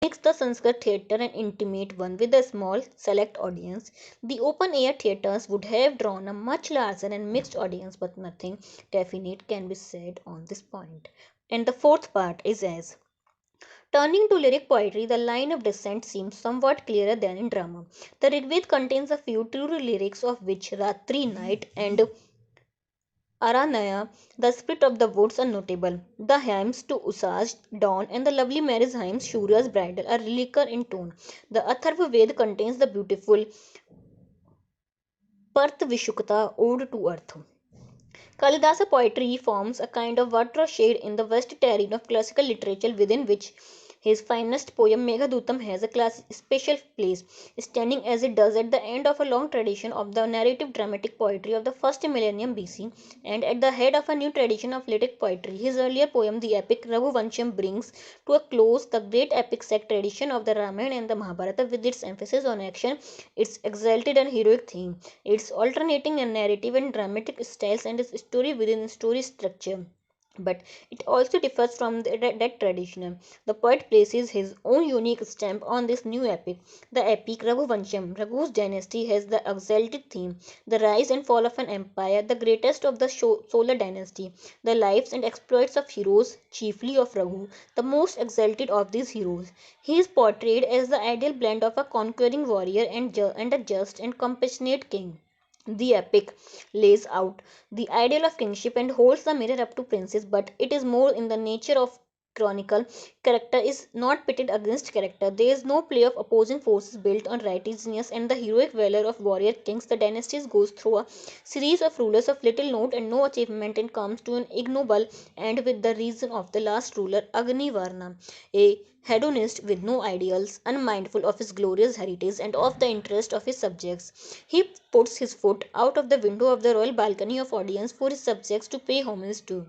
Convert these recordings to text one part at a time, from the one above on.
makes the Sanskrit theatre an intimate one with a small, select audience. The open air theatres would have drawn a much larger and mixed audience, but nothing definite can be said on this point. And the fourth part is as turning to lyric poetry, the line of descent seems somewhat clearer than in drama. The Rigved contains a few true lyrics, of which Ratri, night, and Aranaya, the spirit of the woods, are notable. The hymns to Usaj, dawn, and the lovely marriage hymns, Shurya's bridal, are liquor in tone. The Atharva Ved contains the beautiful Parth Vishukta, ode to earth. Kalidasa poetry forms a kind of watershed in the vast terrain of classical literature within which his finest poem Meghadutam has a special place, standing as it does at the end of a long tradition of the narrative dramatic poetry of the first millennium BC and at the head of a new tradition of lyric poetry. His earlier poem, the epic Raghuvansham, brings to a close the great epic set tradition of the Ramayana and the Mahabharata with its emphasis on action, its exalted and heroic theme, its alternating and narrative and dramatic styles, and its story within story structure. But it also differs from that tradition. The poet places his own unique stamp on this new epic. The epic Raghuvansham, Raghu's dynasty, has the exalted theme, the rise and fall of an empire, the greatest of the solar dynasty, the lives and exploits of heroes, chiefly of Raghu, the most exalted of these heroes. He is portrayed as the ideal blend of a conquering warrior and a just and compassionate king. The epic lays out the ideal of kingship and holds the mirror up to princes, but it is more in the nature of chronicle. Character is not pitted against character. There is no play of opposing forces built on righteousness and the heroic valor of warrior kings. The dynasties goes through a series of rulers of little note and no achievement and comes to an ignoble end with the reason of the last ruler Agnivarna, a hedonist with no ideals, unmindful of his glorious heritage and of the interest of his subjects. He puts his foot out of the window of the royal balcony of audience for his subjects to pay homage to.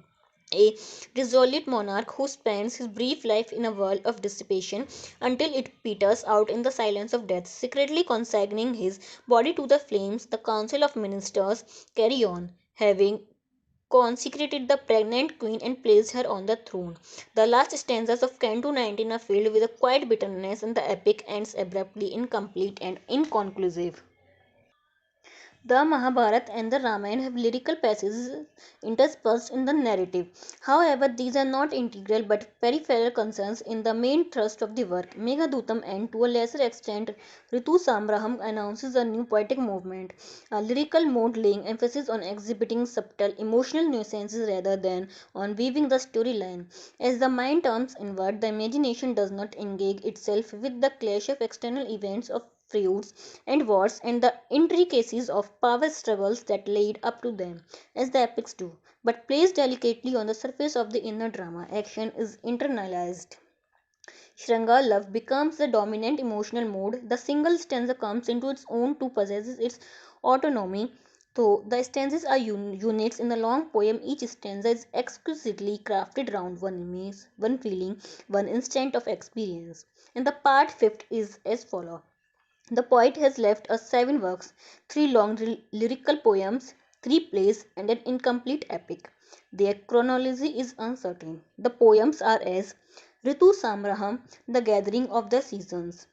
A resolute monarch who spends his brief life in a world of dissipation until it peters out in the silence of death, secretly consigning his body to the flames, the council of ministers carry on, having consecrated the pregnant queen and placed her on the throne. The last stanzas of Canto 19 are filled with a quiet bitterness, and the epic ends abruptly, incomplete, and inconclusive. The Mahabharata and the Ramayana have lyrical passages interspersed in the narrative. However, these are not integral but peripheral concerns in the main thrust of the work. Meghadutam and to a lesser extent Ritu Samraham announces a new poetic movement, a lyrical mode laying emphasis on exhibiting subtle emotional nuances rather than on weaving the storyline. As the mind turns inward, the imagination does not engage itself with the clash of external events of feuds and wars and the intricacies of power struggles that lead up to them, as the epics do, but placed delicately on the surface of the inner drama. Action is internalized. Shringa love becomes the dominant emotional mode. The single stanza comes into its own to possesses its autonomy. Though the stanzas are units in the long poem, each stanza is exquisitely crafted around one image, one feeling, one instant of experience. And the part fifth is as follows. The poet has left us seven works, three long lyrical poems, three plays, and an incomplete epic. Their chronology is uncertain. The poems are as Ritu Samraham, the gathering of the seasons,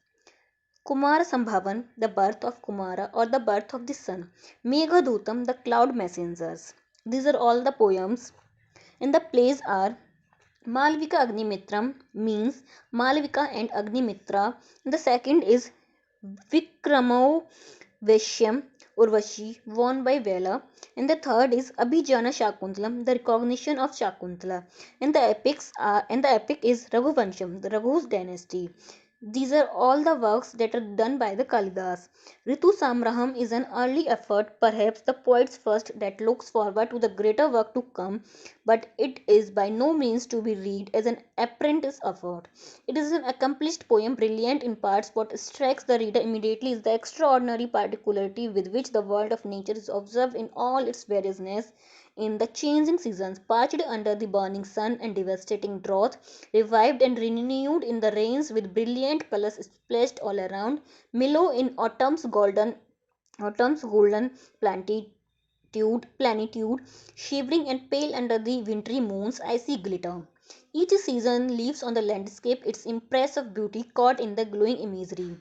Kumara Sambhavan, the birth of Kumara or the birth of the sun, Meghadutam, the cloud messengers. These are all the poems, and the plays are Malvika Agnimitram means Malvika and Agnimitra. And the second is Vikramo Veshyam Urvashi, won by Vela. And the third is Abhijana Shakuntalam, the recognition of Shakuntala. And the epic is Raghuvansham, the Raghu's dynasty. These are all the works that are done by the Kalidas. Ritu Samraham is an early effort, perhaps the poet's first, that looks forward to the greater work to come, but it is by no means to be read as an apprentice effort. It is an accomplished poem, brilliant in parts. What strikes the reader immediately is the extraordinary particularity with which the world of nature is observed in all its variousness, in the changing seasons, parched under the burning sun and devastating drought, revived and renewed in the rains with brilliant colors splashed all around, mellow in autumn's golden plenitude, shivering and pale under the wintry moon's icy glitter. Each season leaves on the landscape its impress of beauty caught in the glowing imagery.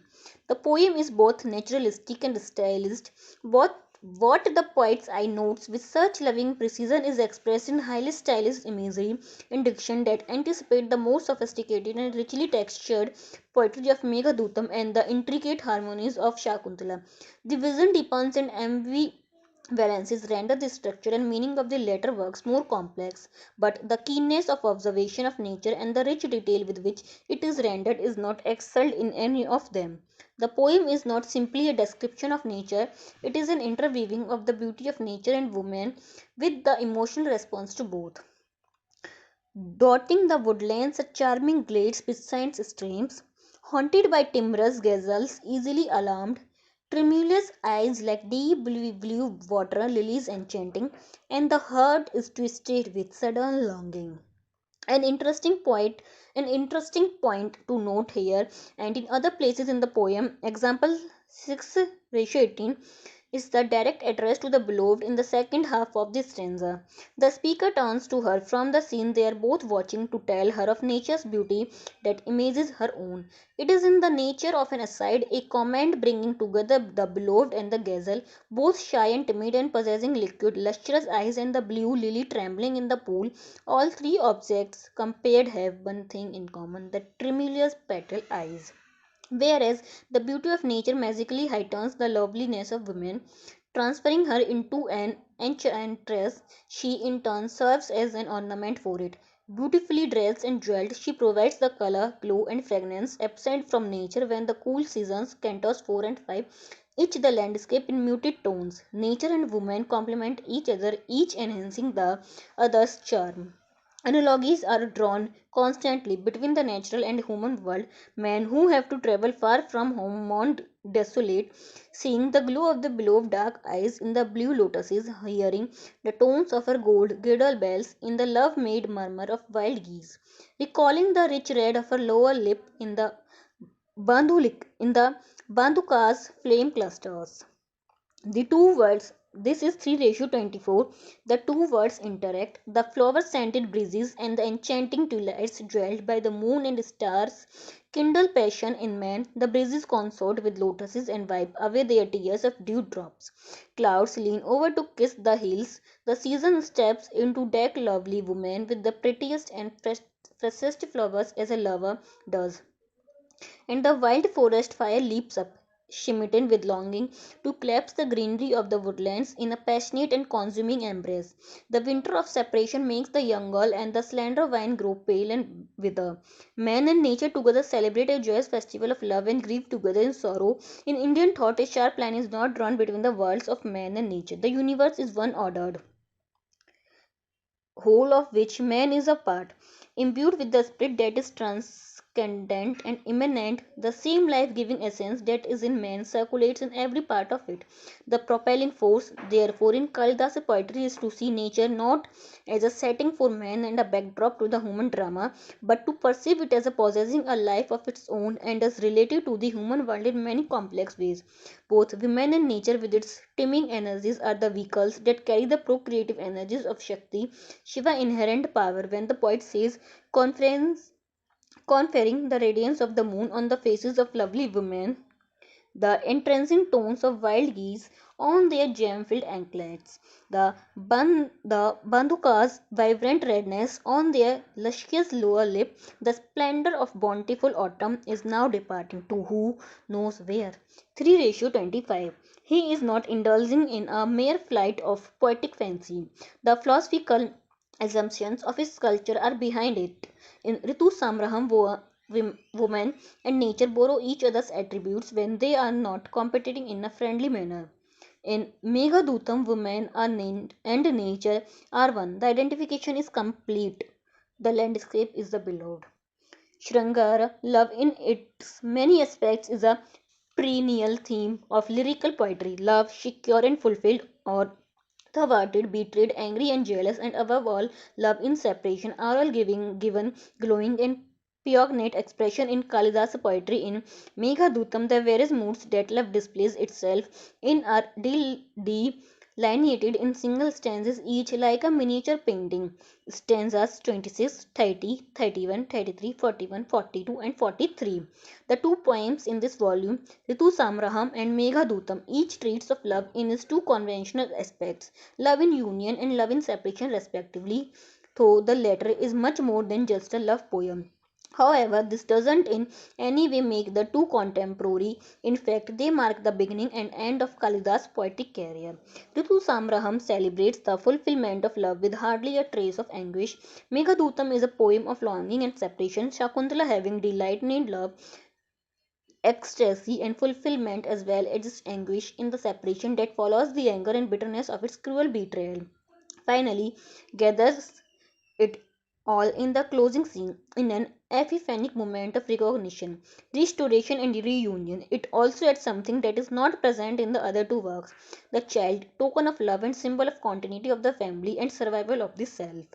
The poem is both naturalistic and stylized. What the poet's eye notes with such loving precision is expressed in highly stylized imagery and diction that anticipate the more sophisticated and richly textured poetry of Meghadutam and the intricate harmonies of Shakuntala. The vision deepens and valences render the structure and meaning of the later works more complex, but the keenness of observation of nature and the rich detail with which it is rendered is not excelled in any of them. The poem is not simply a description of nature, it is an interweaving of the beauty of nature and woman with the emotional response to both. Dotting the woodlands are charming glades beside streams, haunted by timorous gazelles easily alarmed, tremulous eyes like deep blue water lilies enchanting, and the heart is twisted with sudden longing. An interesting point, an interesting point to note here and in other places in the poem, example 6 ratio 18, is the direct address to the beloved in the second half of the stanza. The speaker turns to her from the scene they are both watching to tell her of nature's beauty that images her own. It is in the nature of an aside, a comment bringing together the beloved and the gazelle, both shy and timid and possessing liquid, lustrous eyes and the blue lily trembling in the pool. All three objects compared have one thing in common, the tremulous petal eyes. Whereas the beauty of nature magically heightens the loveliness of women, transferring her into an enchantress, she in turn serves as an ornament for it. Beautifully dressed and jeweled, she provides the color, glow, and fragrance absent from nature when the cool seasons, cantos 4 and 5, each the landscape in muted tones. Nature and woman complement each other, each enhancing the other's charm. Analogies are drawn constantly between the natural and human world. Men who have to travel far from home mourn desolate, seeing the glow of the beloved dark eyes in the blue lotuses, hearing the tones of her gold girdle bells in the love made murmur of wild geese, recalling the rich red of her lower lip in the banduka's flame clusters. The two words, this is 3 ratio 24, the two words interact. The flower scented breezes and the enchanting twilights jeweled by the moon and stars kindle passion in man. The breezes consort with lotuses and wipe away their tears of dewdrops. Clouds lean over to kiss the hills. The season steps in to deck lovely women with the prettiest and freshest flowers as a lover does, and the wild forest fire leaps up, smitten with longing, to clasp the greenery of the woodlands in a passionate and consuming embrace. The winter of separation makes the young girl and the slender vine grow pale and wither. Man and nature together celebrate a joyous festival of love and grief together in sorrow. In Indian thought, a sharp line is not drawn between the worlds of man and nature. The universe is one ordered whole of which man is a part, imbued with the spirit that is transcendent and immanent. The same life giving essence that is in man circulates in every part of it. The propelling force, therefore, in Kalidasa poetry is to see nature not as a setting for man and a backdrop to the human drama, but to perceive it as a possessing a life of its own and as related to the human world in many complex ways. Both women and nature, with its teeming energies, are the vehicles that carry the procreative energies of Shakti, Shiva inherent power. When the poet says, conference, conferring the radiance of the moon on the faces of lovely women, the entrancing tones of wild geese on their gem-filled anklets, the banduka's vibrant redness on their luscious lower lip, the splendor of bountiful autumn is now departing to who knows where. 3 ratio 25. He is not indulging in a mere flight of poetic fancy. The philosophical assumptions of his sculpture are behind it. In Ritu Samraham, woman and nature borrow each other's attributes when they are not competing in a friendly manner. In Meghadutam, women are named and nature are one. The identification is complete. The landscape is the beloved. Shrangara, love in its many aspects, is a perennial theme of lyrical poetry. Love, secure and fulfilled, or thwarted, betrayed, angry and jealous, and above all, love in separation, are all given glowing and poignant expression in Kalidasa poetry. In Meghadutam, the various moods that love displays itself in are deeply lineated in single stanzas each like a miniature painting. Stanzas 26, 30, 31, 33, 41, 42, and 43. The two poems in this volume, Ritu Samraham and Meghadutam, each treats of love in its two conventional aspects, love in union and love in separation respectively, though the latter is much more than just a love poem. However, this doesn't in any way make the two contemporary. In fact, they mark the beginning and end of Kalidas' poetic career. Ritu Samraham celebrates the fulfillment of love with hardly a trace of anguish. Meghadutam is a poem of longing and separation, Shakuntala having delight in love, ecstasy, and fulfillment as well as its anguish in the separation that follows the anger and bitterness of its cruel betrayal. Finally, gathers it all in the closing scene in an epiphanic moment of recognition, restoration, and reunion. It also adds something that is not present in the other two works, the child, token of love and symbol of continuity of the family and survival of the self.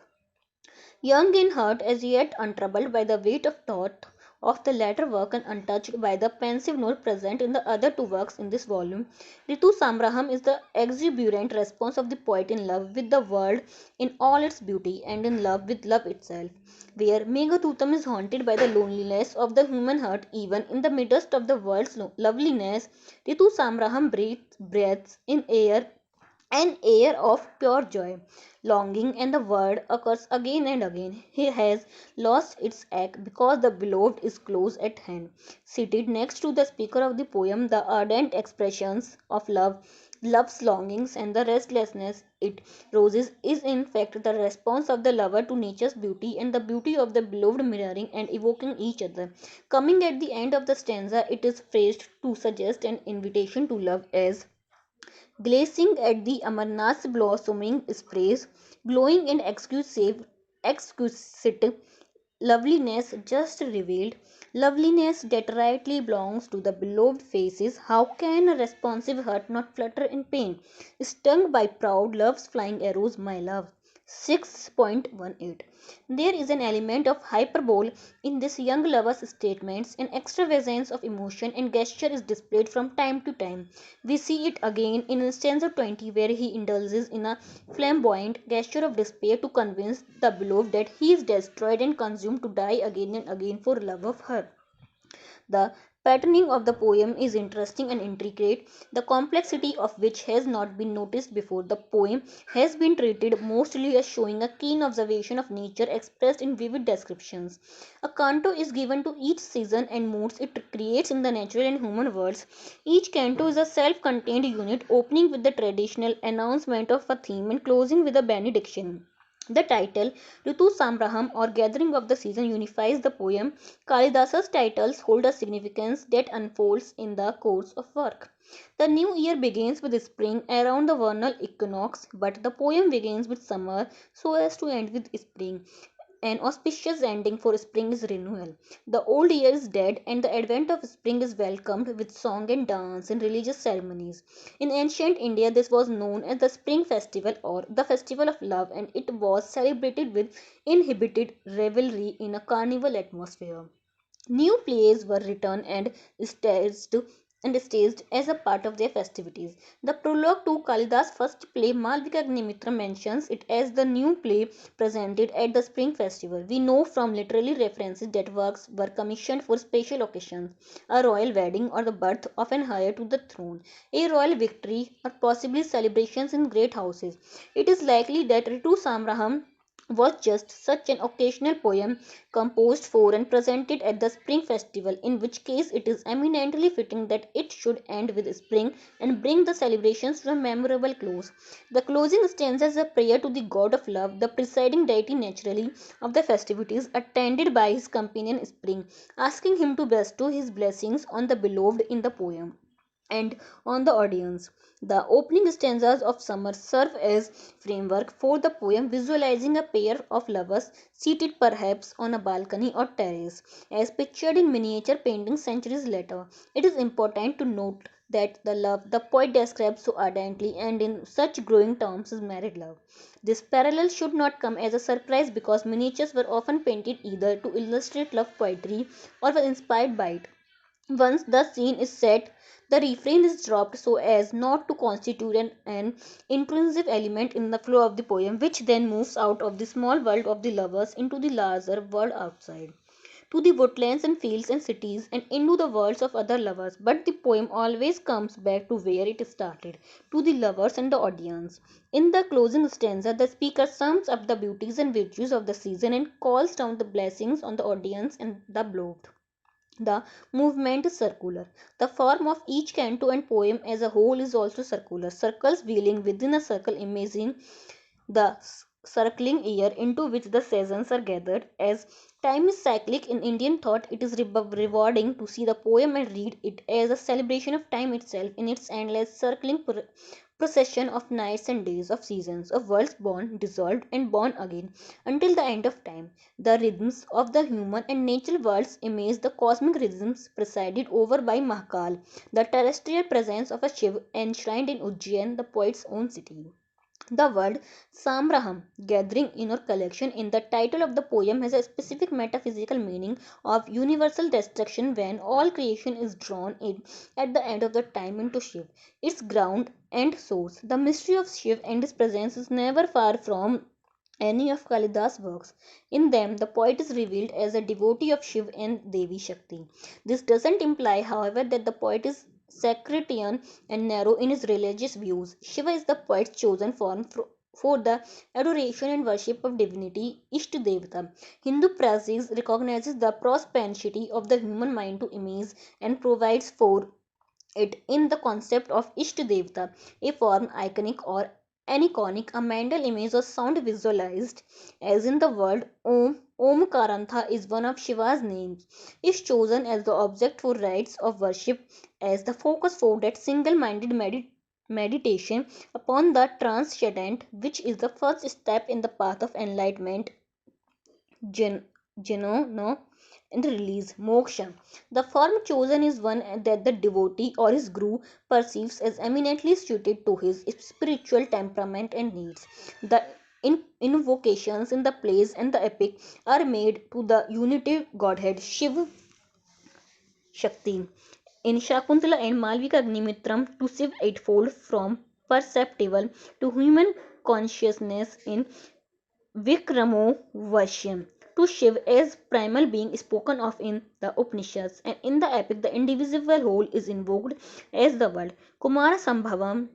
Young in heart, as yet untroubled by the weight of thought of the latter work and untouched by the pensive note present in the other two works in this volume, Ritu Samraham is the exuberant response of the poet in love with the world in all its beauty and in love with love itself. Where Meghadutam is haunted by the loneliness of the human heart, even in the midst of the world's loveliness, Ritu Samraham breathes in air an air of pure joy, longing, and the word occurs again and again. He has lost its ache because the beloved is close at hand. Seated next to the speaker of the poem, the ardent expressions of love, love's longings, and the restlessness it roses is in fact the response of the lover to nature's beauty and the beauty of the beloved mirroring and evoking each other. Coming at the end of the stanza, it is phrased to suggest an invitation to love as gazing at the Amarnath's blossoming sprays, glowing in exquisite loveliness just revealed, loveliness that rightly belongs to the beloved faces. How can a responsive heart not flutter in pain? Stung by proud love's flying arrows, my love. 6.18. There is an element of hyperbole in this young lover's statements. An extravagance of emotion and gesture is displayed from time to time. We see it again in stanza 20, where he indulges in a flamboyant gesture of despair to convince the beloved that he is destroyed and consumed to die again and again for love of her. The patterning of the poem is interesting and intricate, the complexity of which has not been noticed before. The poem has been treated mostly as showing a keen observation of nature expressed in vivid descriptions. A canto is given to each season and moods it creates in the natural and human worlds. Each canto is a self contained unit, opening with the traditional announcement of a theme and closing with a benediction. The title, Ritu Samraham or Gathering of the Season, unifies the poem. Kalidasa's titles hold a significance that unfolds in the course of work. The new year begins with spring around the vernal equinox, but the poem begins with summer so as to end with spring. An auspicious ending for spring is renewal. The old year is dead, and the advent of spring is welcomed with song and dance and religious ceremonies. In ancient India, this was known as the spring festival or the festival of love, and it was celebrated with inhibited revelry in a carnival atmosphere. New plays were written staged staged as a part of their festivities. The prologue to Kalidas' first play, Malvika Agnimitra, mentions it as the new play presented at the Spring Festival. We know from literary references that works were commissioned for special occasions, a royal wedding or the birth of an heir to the throne, a royal victory, or possibly celebrations in great houses. It is likely that Ritu Samraham was just such an occasional poem composed for and presented at the spring festival, in which case it is eminently fitting that it should end with spring and bring the celebrations to a memorable close. The closing stanza is a prayer to the god of love, the presiding deity naturally of the festivities, attended by his companion spring, asking him to bestow his blessings on the beloved in the poem and on the audience. The opening stanzas of Summer serve as framework for the poem, visualizing a pair of lovers seated perhaps on a balcony or terrace, as pictured in miniature paintings centuries later. It is important to note that the love the poet describes so ardently and in such growing terms is married love. This parallel should not come as a surprise because miniatures were often painted either to illustrate love poetry or were inspired by it. Once the scene is set, the refrain is dropped so as not to constitute an intrusive element in the flow of the poem, which then moves out of the small world of the lovers into the larger world outside, to the woodlands and fields and cities, and into the worlds of other lovers. But the poem always comes back to where it started, to the lovers and the audience. In the closing stanza, the speaker sums up the beauties and virtues of the season and calls down the blessings on the audience and the beloved. The movement is circular. The form of each canto and poem as a whole is also circular. Circles wheeling within a circle, imagine the circling year into which the seasons are gathered. As time is cyclic in Indian thought, it is rewarding to see the poem and read it as a celebration of time itself in its endless circling procession of nights and days, of seasons, of worlds born, dissolved, and born again until the end of time. The rhythms of the human and natural worlds image the cosmic rhythms presided over by Mahakal, the terrestrial presence of a Shiv enshrined in Ujjain, the poet's own city. The word Samraham, gathering in or collection, in the title of the poem has a specific metaphysical meaning of universal destruction when all creation is drawn in at the end of the time into Shiv, its ground and source. The mystery of Shiv and his presence is never far from any of Kalidas' works. In them, the poet is revealed as a devotee of Shiv and Devi Shakti. This doesn't imply, however, that the poet is sectarian and narrow in his religious views. Shiva is the poet's chosen form for the adoration and worship of divinity Ishtadevata. Hindu practice recognizes the propensity of the human mind to image and provides for it in the concept of Ishtadevata, a form iconic or aniconic, a mental image or sound visualized, as in the word Om. Omkarantha is one of Shiva's names, is chosen as the object for rites of worship as the focus for that single-minded meditation upon the transcendent, which is the first step in the path of enlightenment, gen, no, and release, moksha. The form chosen is one that the devotee or his guru perceives as eminently suited to his spiritual temperament and needs. The invocations in the plays and the epic are made to the unity Godhead Shiv Shakti. In Shakuntala and Malvika Agnimitram, to Shiv eightfold from perceptible to human consciousness in Vikramo Vashyam, to Shiv as primal being spoken of in the Upanishads, and in the epic the indivisible whole is invoked as the world. Kumara Sambhavam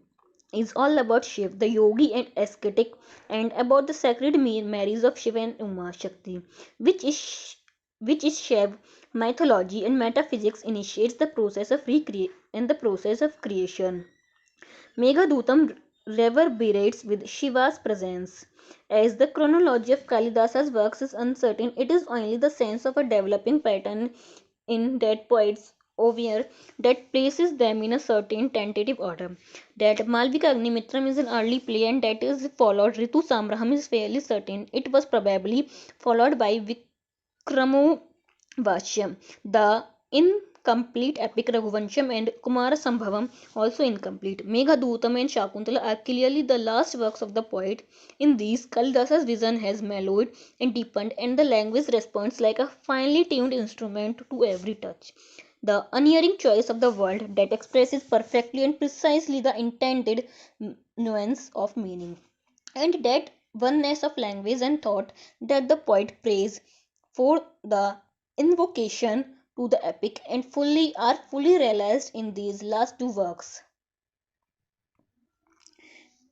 is all about Shiv, the yogi and ascetic, and about the sacred marriage of Shiva and Uma Shakti, which is which is Shiv mythology and metaphysics initiates the process of creation. Meghadutam reverberates with Shiva's presence. As the chronology of Kalidasa's works is uncertain, it is only the sense of a developing pattern in that poet's oeuvre that places them in a certain tentative order. That Malvika Agnimitram is an early play and that is followed Ritu Samraham is fairly certain. It was probably followed by Vikramo Vashyam. The incomplete epic Raghuvansham and Kumara Sambhavam, also incomplete. Meghadutam and Shakuntala are clearly the last works of the poet. In these, Kalidasa's vision has mellowed and deepened, and the language responds like a finely tuned instrument to every touch. The unerring choice of the word that expresses perfectly and precisely the intended nuance of meaning, and that oneness of language and thought that the poet prays for the invocation to the epic and fully realized in these last two works.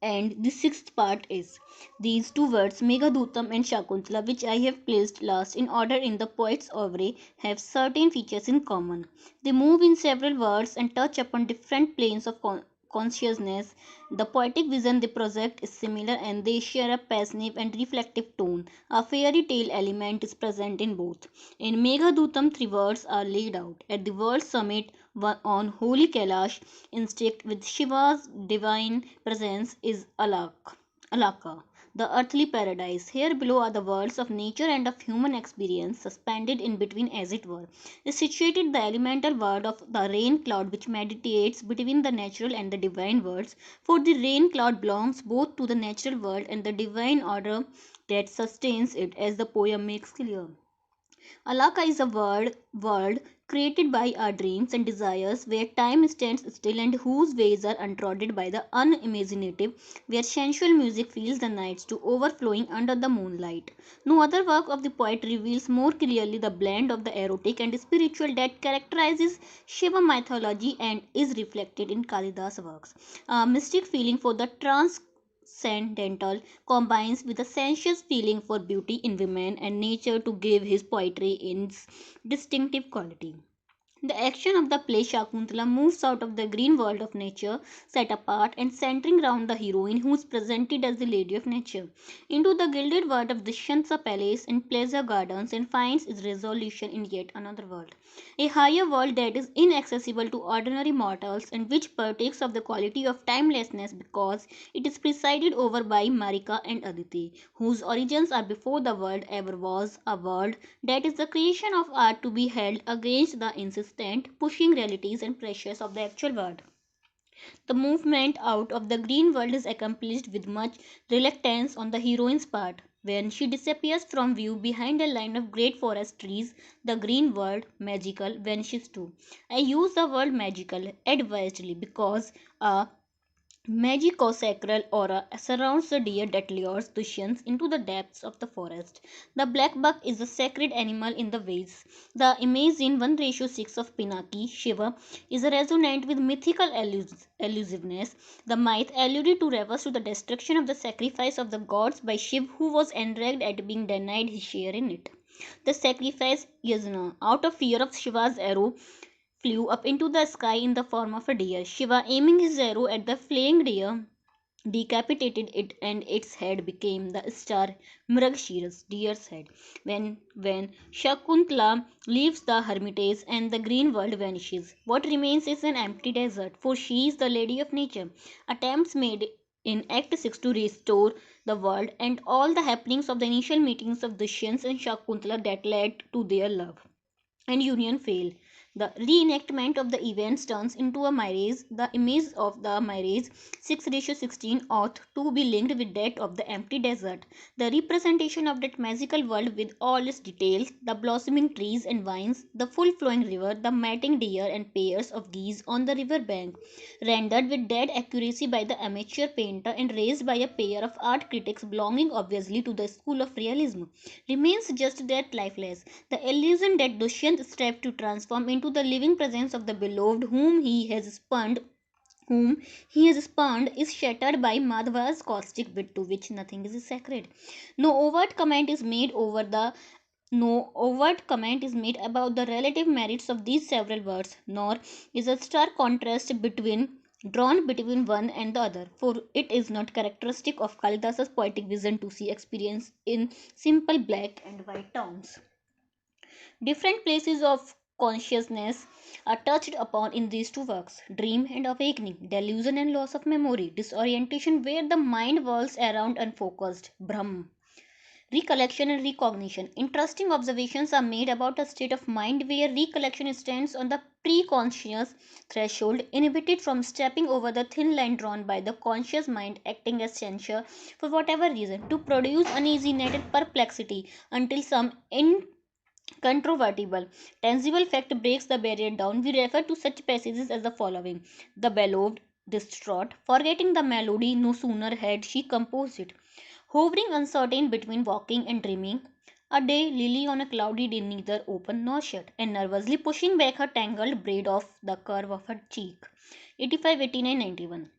And the sixth part is these two words Meghadutam and Shakuntala, which I have placed last in order in the poet's oeuvre, have certain features in common. They move in several words and touch upon different planes of consciousness. The poetic vision they project is similar and they share a passionate and reflective tone. A fairy tale element is present in both. In Meghadutam, three words are laid out. At the world summit on holy Kailash, instinct with Shiva's divine presence is Alaka, the earthly paradise. Here below are the worlds of nature and of human experience, suspended in between, as it were, is situated the elemental world of the rain cloud, which meditates between the natural and the divine worlds. For the rain cloud belongs both to the natural world and the divine order that sustains it, as the poem makes clear. Alaka is a world created by our dreams and desires, where time stands still and whose ways are untrodden by the unimaginative, where sensual music fills the nights to overflowing under the moonlight. No other work of the poet reveals more clearly the blend of the erotic and spiritual that characterizes Shiva mythology and is reflected in Kalidasa works. A mystic feeling for the transcendental combines with a sensuous feeling for beauty in women and nature to give his poetry its distinctive quality. The action of the play Shakuntala moves out of the green world of nature, set apart and centering round the heroine who is presented as the Lady of Nature, into the gilded world of the Shansa Palace and pleasure gardens and finds its resolution in yet another world. A higher world that is inaccessible to ordinary mortals and which partakes of the quality of timelessness because it is presided over by Marika and Aditi, whose origins are before the world ever was, a world that is the creation of art to be held against the insistent, pushing realities and pressures of the actual world. The movement out of the green world is accomplished with much reluctance on the heroine's part. When she disappears from view behind a line of great forest trees, the green world, magical, vanishes too. I use the word magical advisedly because a magico-sacral aura surrounds the deer that lures Dushyant into the depths of the forest. The black buck is a sacred animal in the Veds. The image in 1:6 of Pinaki, Shiva, is resonant with mythical elusiveness. The myth alluded to refers to the destruction of the sacrifice of the gods by Shiv, who was enraged at being denied his share in it. The sacrifice Yajna, out of fear of Shiva's arrow, flew up into the sky in the form of a deer. Shiva, aiming his arrow at the fleeing deer, decapitated it and its head became the star Mrigashira's deer's head. When Shakuntala leaves the hermitage and the green world vanishes, what remains is an empty desert, for she is the lady of nature. Attempts made in Act 6 to restore the world and all the happenings of the initial meetings of Dushyant and Shakuntala that led to their love and union fail. The reenactment of the events turns into a marriage. The image of the marriage 6:16 ought to be linked with that of the empty desert. The representation of that magical world with all its details, the blossoming trees and vines, the full flowing river, the mating deer and pairs of geese on the river bank, rendered with dead accuracy by the amateur painter and raised by a pair of art critics belonging obviously to the school of realism, remains just that lifeless. The illusion that Dushyant strives to transform into the living presence of the beloved whom he has spurned is shattered by Madhava's caustic wit to which nothing is sacred. No overt comment is made about the relative merits of these several words, nor is a stark contrast drawn between one and the other, for it is not characteristic of Kalidasa's poetic vision to see experience in simple black and white tones. Different places of consciousness are touched upon in these two works: dream and awakening, delusion and loss of memory, disorientation where the mind whirls around unfocused, Brahm, recollection and recognition. Interesting observations are made about a state of mind where recollection stands on the preconscious threshold, inhibited from stepping over the thin line drawn by the conscious mind, acting as censure for whatever reason to produce uneasiness and perplexity until some incontrovertible, tangible fact breaks the barrier down. We refer to such passages as the following: the beloved, distraught, forgetting the melody no sooner had she composed it, hovering uncertain between walking and dreaming, a day lily on a cloudy day neither open nor shut, and nervously pushing back her tangled braid off the curve of her cheek. 85, 89, 91.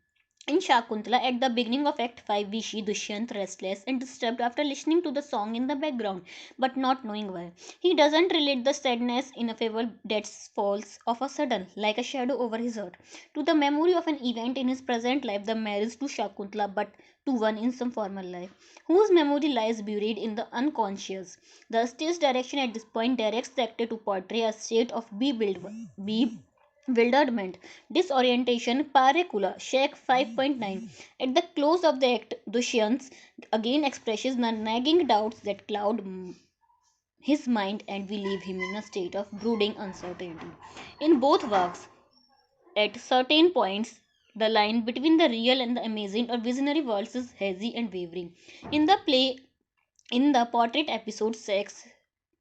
In Shakuntala, at the beginning of Act 5, we see Dushyant restless and disturbed after listening to the song in the background, but not knowing why. He doesn't relate the sadness ineffable that falls of a sudden, like a shadow over his heart, to the memory of an event in his present life, the marriage to Shakuntala, but to one in some former life, whose memory lies buried in the unconscious. The stage direction at this point directs the actor to portray a state of bewilderment, disorientation, parecula, shake 5.9. At the close of the act, Dushyant again expresses the nagging doubts that cloud his mind and we leave him in a state of brooding uncertainty. In both works, at certain points, the line between the real and the amazing or visionary worlds is hazy and wavering. In the play, in the portrait episode 6,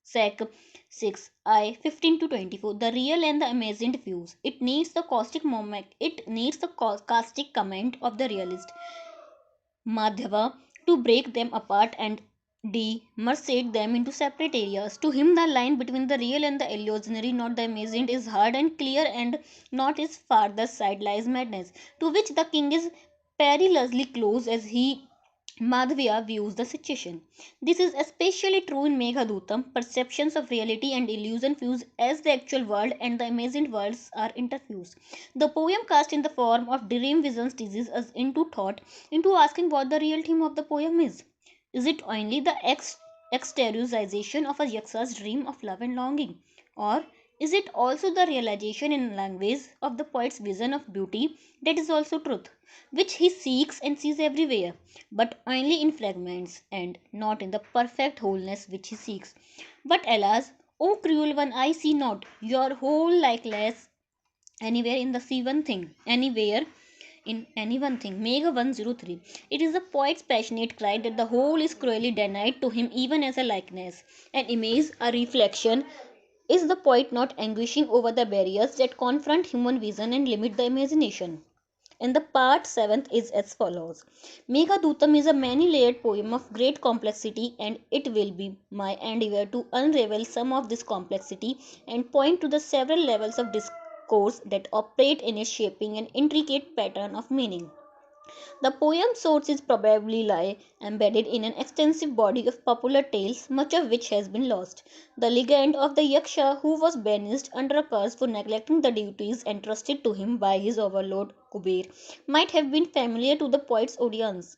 Sec 6 I 15 to 24. The real and the imagined views. It needs the caustic moment. It needs the caustic comment of the realist Madhava to break them apart and demarcate them into separate areas. To him, the line between the real and the illusionary, not the imagined, is hard and clear, and not his farther side lies madness, to which the king is perilously close as he Madhvya views the situation. This is especially true in Meghadutam. Perceptions of reality and illusion fuse as the actual world and the imagined worlds are interfused. The poem cast in the form of dream visions teases us into thought, into asking what the real theme of the poem is. Is it only the exteriorization of a yaksa's dream of love and longing? Or is it also the realization in language of the poet's vision of beauty that is also truth, which he seeks and sees everywhere, but only in fragments and not in the perfect wholeness which he seeks? But alas, O cruel one, I see not your whole likeness anywhere in the see one thing, anywhere in any one thing. Mega 103. It is the poet's passionate cry that the whole is cruelly denied to him, even as a likeness, an image, a reflection. Is the poet not anguishing over the barriers that confront human vision and limit the imagination? And the part 7th is as follows. Meghadutam is a many layered poem of great complexity, and it will be my endeavor to unravel some of this complexity and point to the several levels of discourse that operate in its shaping an intricate pattern of meaning. The poem's source is probably lie embedded in an extensive body of popular tales, much of which has been lost. The legend of the Yaksha who was banished under a curse for neglecting the duties entrusted to him by his overlord Kuber might have been familiar to the poet's audience,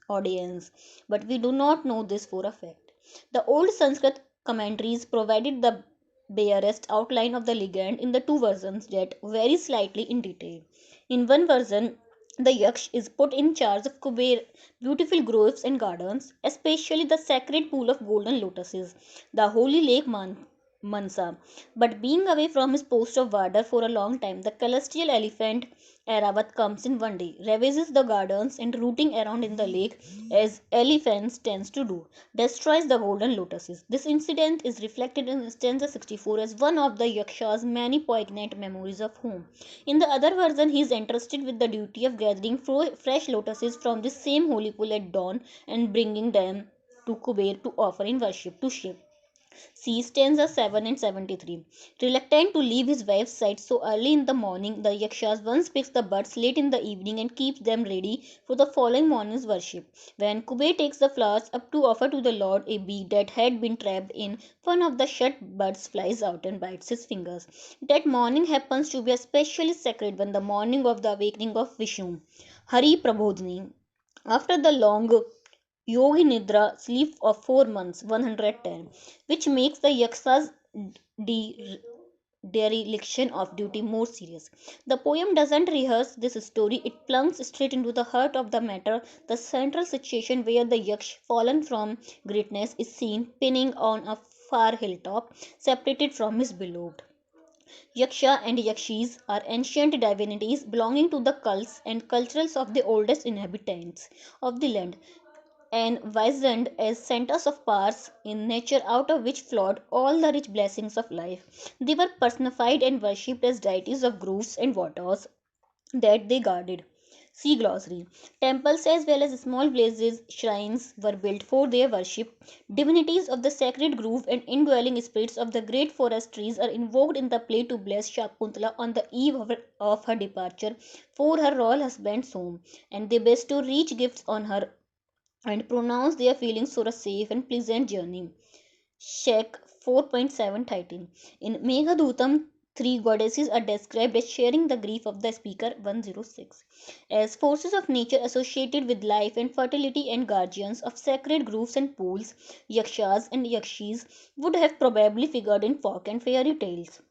but we do not know this for a fact. The old Sanskrit commentaries provided the barest outline of the legend in the two versions that vary slightly in detail. In one version, the Yaksh is put in charge of Kuber beautiful groves and gardens, especially the sacred pool of golden lotuses, the holy lake Mansa. But being away from his post of warder for a long time, the celestial elephant Aravat comes in one day, ravages the gardens and rooting around in the lake as elephants tends to do, destroys the golden lotuses. This incident is reflected in stanza 64 as one of the Yaksha's many poignant memories of home. In the other version, he is entrusted with the duty of gathering fresh lotuses from this same holy pool at dawn and bringing them to Kuber to offer in worship to Shiv. See stanza 7 and 73. Reluctant to leave his wife's side so early in the morning, the Yakshas once picks the buds late in the evening and keeps them ready for the following morning's worship. When Kuber takes the flowers up to offer to the Lord, a bee that had been trapped in one of the shut buds flies out and bites his fingers. That morning happens to be especially sacred when the morning of the awakening of Vishnu, Hari Prabodhini. After the long Yogi Nidra sleep of 4 months 110, which makes the Yaksa's de- dereliction of duty more serious. The poem doesn't rehearse this story, it plunges straight into the heart of the matter, the central situation where the Yaksh, fallen from greatness, is seen pinning on a far hilltop, separated from his beloved. Yaksha and Yakshis are ancient divinities belonging to the cults and cultures of the oldest inhabitants of the land and visioned as centers of powers in nature out of which flowed all the rich blessings of life. They were personified and worshipped as deities of groves and waters that they guarded. See glossary. Temples as well as small villages, shrines were built for their worship. Divinities of the sacred grove and indwelling spirits of the great forest trees are invoked in the play to bless Shakuntala on the eve of her departure for her royal husband's home, and they bestow rich gifts on her and pronounce their feelings for a safe and pleasant journey. Shek 4.7 In Meghadutam, three goddesses are described as sharing the grief of the speaker 106 as forces of nature associated with life and fertility and guardians of sacred groves and pools. Yakshas and Yakshis would have probably figured in folk and fairy tales.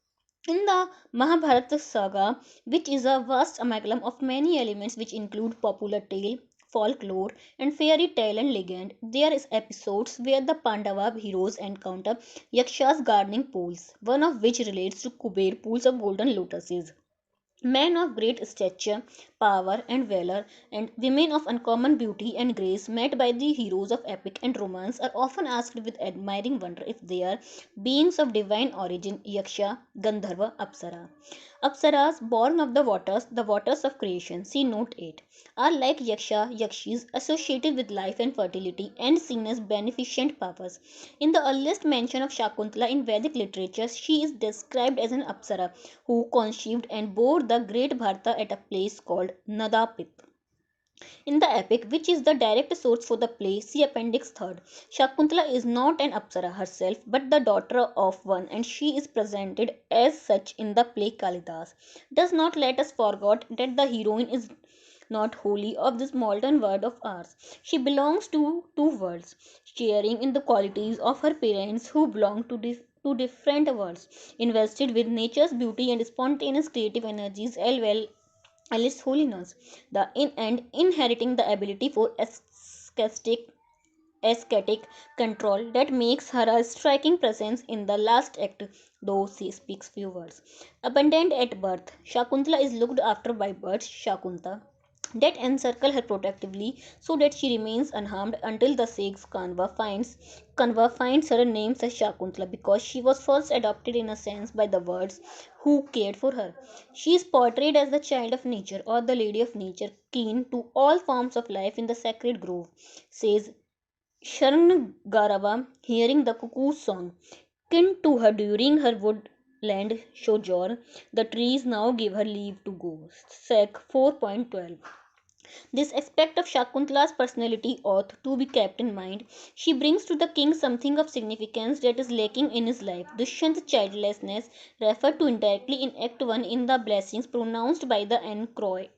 In the Mahabharata saga, which is a vast amalgam of many elements which include popular tale, folklore, and fairy tale and legend, there is episodes where the Pandava heroes encounter Yaksha's gardening pools, one of which relates to Kuber pools of golden lotuses. Men of great stature, power, and valor, and women of uncommon beauty and grace, met by the heroes of epic and romance, are often asked with admiring wonder if they are beings of divine origin, Yaksha, Gandharva, Apsara. Apsaras, born of the waters of creation, see note 8, are like Yaksha, Yakshis, associated with life and fertility, and seen as beneficent powers. In the earliest mention of Shakuntala in Vedic literature, she is described as an Apsara who conceived and bore the great Bharata at a place called Nadapit. In the epic, which is the direct source for the play, see Appendix 3rd, Shakuntala is not an Apsara herself but the daughter of one, and she is presented as such in the play Kalidas. Does not let us forget that the heroine is not wholly of this modern world of ours. She belongs to two worlds, sharing in the qualities of her parents who belong to different worlds, invested with nature's beauty and spontaneous creative energies, as well Alice holiness, and inheriting the ability for ascetic control that makes her a striking presence in the last act, though she speaks few words. Abandoned at birth, Shakuntala is looked after by birds, Shakunta, that encircle her protectively so that she remains unharmed until the sage Kanva finds her name as Shakuntala because she was first adopted in a sense by the birds who cared for her. She is portrayed as the child of nature or the lady of nature, keen to all forms of life in the sacred grove, says Sharangarava, hearing the cuckoo's song. Kin to her during her woodland sojourn, the trees now give her leave to go. Sec 4.12. This aspect of Shakuntala's personality ought to be kept in mind. She brings to the king something of significance that is lacking in his life. Dushyant's childlessness, referred to indirectly in Act 1 in the blessings pronounced by the Chorite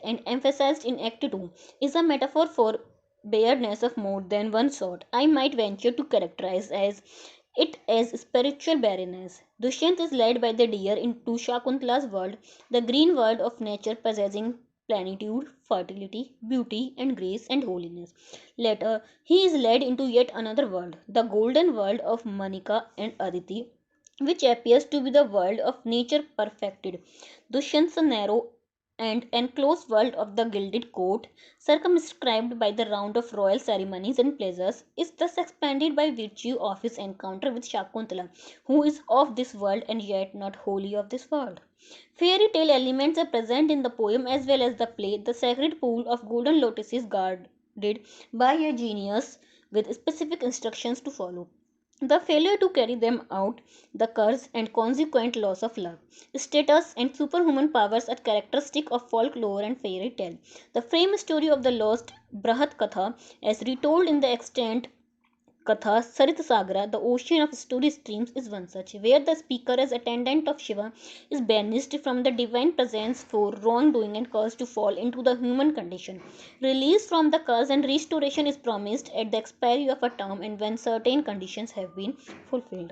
and emphasized in Act 2, is a metaphor for bareness of more than one sort. I might venture to characterize it as spiritual barrenness. Dushyant is led by the deer into Shakuntala's world, the green world of nature possessing plenitude, fertility, beauty, and grace and holiness. Later, he is led into yet another world, the golden world of Manika and Aditi, which appears to be the world of nature perfected. Dushyant's narrow and enclosed world of the gilded court, circumscribed by the round of royal ceremonies and pleasures, is thus expanded by virtue of his encounter with Shakuntala, who is of this world and yet not wholly of this world. Fairy tale elements are present in the poem as well as the play. The sacred pool of golden lotuses guarded by a genius with specific instructions to follow. The failure to carry them out, the curse and consequent loss of love, status, and superhuman powers are characteristic of folklore and fairy tale. The frame story of the lost Brahat Katha, as retold in the extant Katha Sarit Sagara, the ocean of story streams, is one such, where the speaker, as attendant of Shiva, is banished from the divine presence for wrongdoing and caused to fall into the human condition. Release from the curse and restoration is promised at the expiry of a term and when certain conditions have been fulfilled.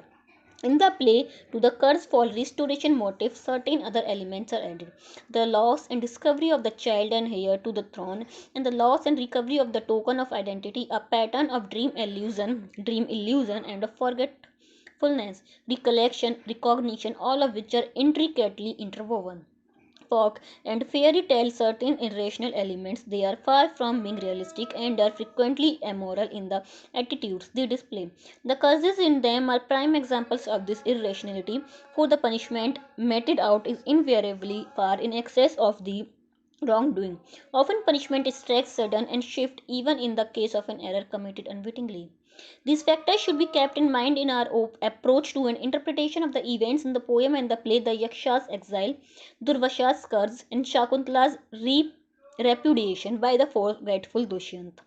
In the play, to the curse fall restoration motif, certain other elements are added. The loss and discovery of the child and heir to the throne, and the loss and recovery of the token of identity, a pattern of dream illusion, and of forgetfulness, recollection, recognition, all of which are intricately interwoven. Folk and fairy tale certain irrational elements. They are far from being realistic and are frequently immoral in the attitudes they display. The curses in them are prime examples of this irrationality, for the punishment meted out is invariably far in excess of the wrongdoing. Often punishment is strict, sudden, and swift, even in the case of an error committed unwittingly. These factors should be kept in mind in our approach to an interpretation of the events in the poem and the play. The Yaksha's exile, Durvasha's curse, and Shakuntala's repudiation by the forgetful Dushyant.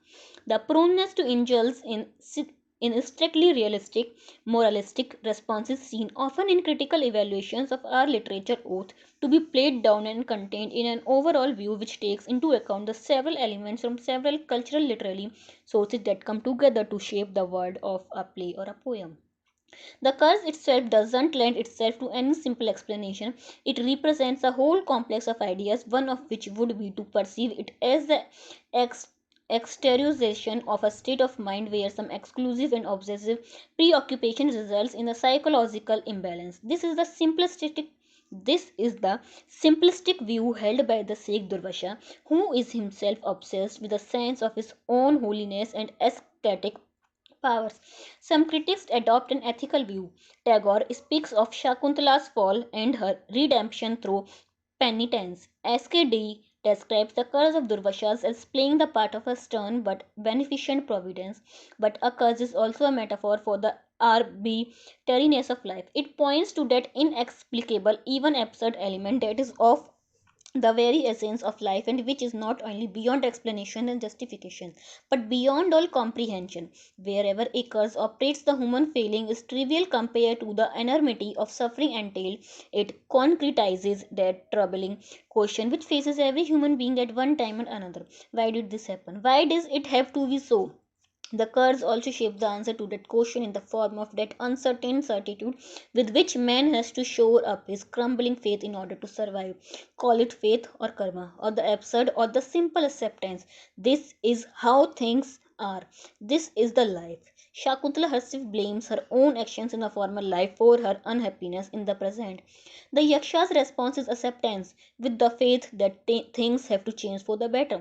The proneness to indulge in strictly realistic, moralistic responses seen often in critical evaluations of our literature oath to be played down and contained in an overall view which takes into account the several elements from several cultural literary sources that come together to shape the world of a play or a poem. The curse itself doesn't lend itself to any simple explanation. It represents a whole complex of ideas, one of which would be to perceive it as the ex- exteriorization of a state of mind where some exclusive and obsessive preoccupation results in a psychological imbalance. This is the simplistic This is the simplistic view held by the Sikh Durvasha, who is himself obsessed with a sense of his own holiness and ascetic powers. Some critics adopt an ethical view. Tagore speaks of Shakuntala's fall and her redemption through penitence. SKD describes the curse of Durvashas as playing the part of a stern but beneficent providence, but a curse is also a metaphor for the arbitrariness of life. It points to that inexplicable, even absurd element that is of the very essence of life and which is not only beyond explanation and justification but beyond all comprehension. Wherever a curse operates, the human failing is trivial compared to the enormity of suffering entailed. It concretizes that troubling question which faces every human being at one time and another: why did this happen? Why does it have to be so? The curse also shapes the answer to that question in the form of that uncertain certitude with which man has to shore up his crumbling faith in order to survive. Call it faith or karma, or the absurd or the simple acceptance. This is how things are. This is the life. Shakuntala herself blames her own actions in a former life for her unhappiness in the present. The Yaksha's response is acceptance, with the faith that things have to change for the better.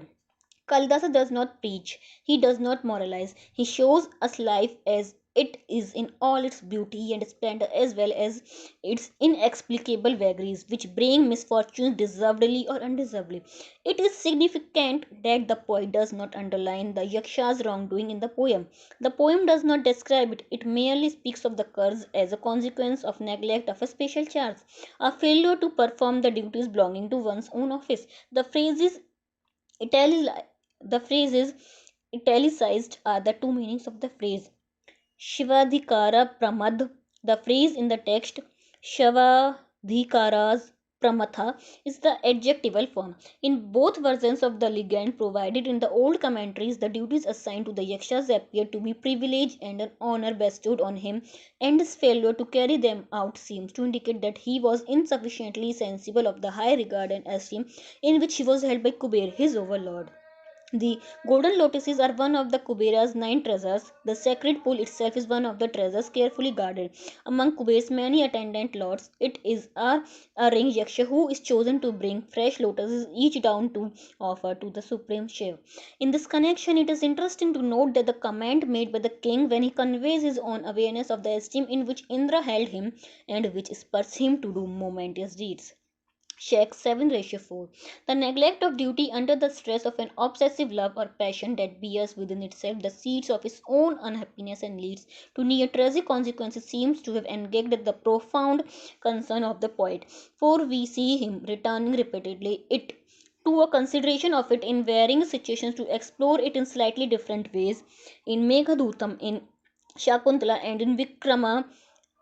Kalidasa does not preach, he does not moralize, he shows us life as it is in all its beauty and splendor as well as its inexplicable vagaries which bring misfortunes deservedly or undeservedly. It is significant that the poet does not underline the Yaksha's wrongdoing in the poem. The poem does not describe it, it merely speaks of the curse as a consequence of neglect of a special charge, a failure to perform the duties belonging to one's own office. The phrase is Itali- the phrases italicized are the two meanings of the phrase. Shivadhikara Pramad, the phrase in the text Shavadhikaras Pramatha, is the adjectival form. In both versions of the legend provided in the old commentaries, the duties assigned to the Yakshas appear to be privilege and an honor bestowed on him, and his failure to carry them out seems to indicate that he was insufficiently sensible of the high regard and esteem in which he was held by Kuber, his overlord. The golden lotuses are one of the Kubera's nine treasures. The sacred pool itself is one of the treasures carefully guarded. Among Kuber's many attendant lords, it is a ring yaksha who is chosen to bring fresh lotuses each down to offer to the supreme Shiv. In this connection, it is interesting to note that the comment made by the king when he conveys his own awareness of the esteem in which Indra held him and which spurs him to do momentous deeds. Check 7:4. The neglect of duty under the stress of an obsessive love or passion that bears within itself the seeds of its own unhappiness and leads to near tragic consequences seems to have engaged the profound concern of the poet, for we see him returning repeatedly it to a consideration of it in varying situations to explore it in slightly different ways in Meghadutam, in Shakuntala, and in Vikrama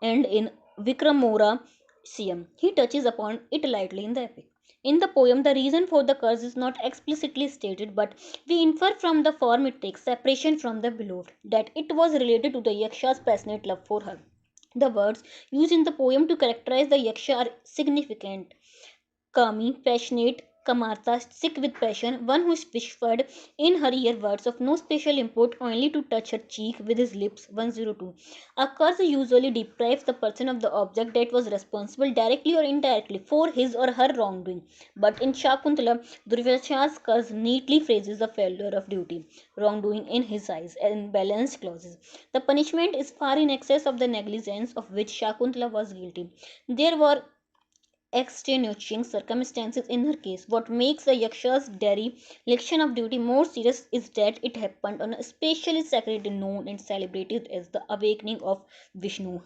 and in Vikramora Siam. He touches upon it lightly in the epic. In the poem, the reason for the curse is not explicitly stated, but we infer from the form it takes, separation from the beloved, that it was related to the Yaksha's passionate love for her. The words used in the poem to characterize the Yaksha are significant. Kami, passionate, Kamartha, sick with passion, one who whispered in her ear words of no special import only to touch her cheek with his lips. 102. A curse usually deprives the person of the object that was responsible directly or indirectly for his or her wrongdoing. But in Shakuntala, Durvasha's curse neatly phrases the failure of duty, wrongdoing in his eyes, and balanced clauses. The punishment is far in excess of the negligence of which Shakuntala was guilty. There were extenuating circumstances in her case. What makes the Yaksha's dereliction of duty more serious is that it happened on a especially sacred day known and celebrated as the awakening of Vishnu.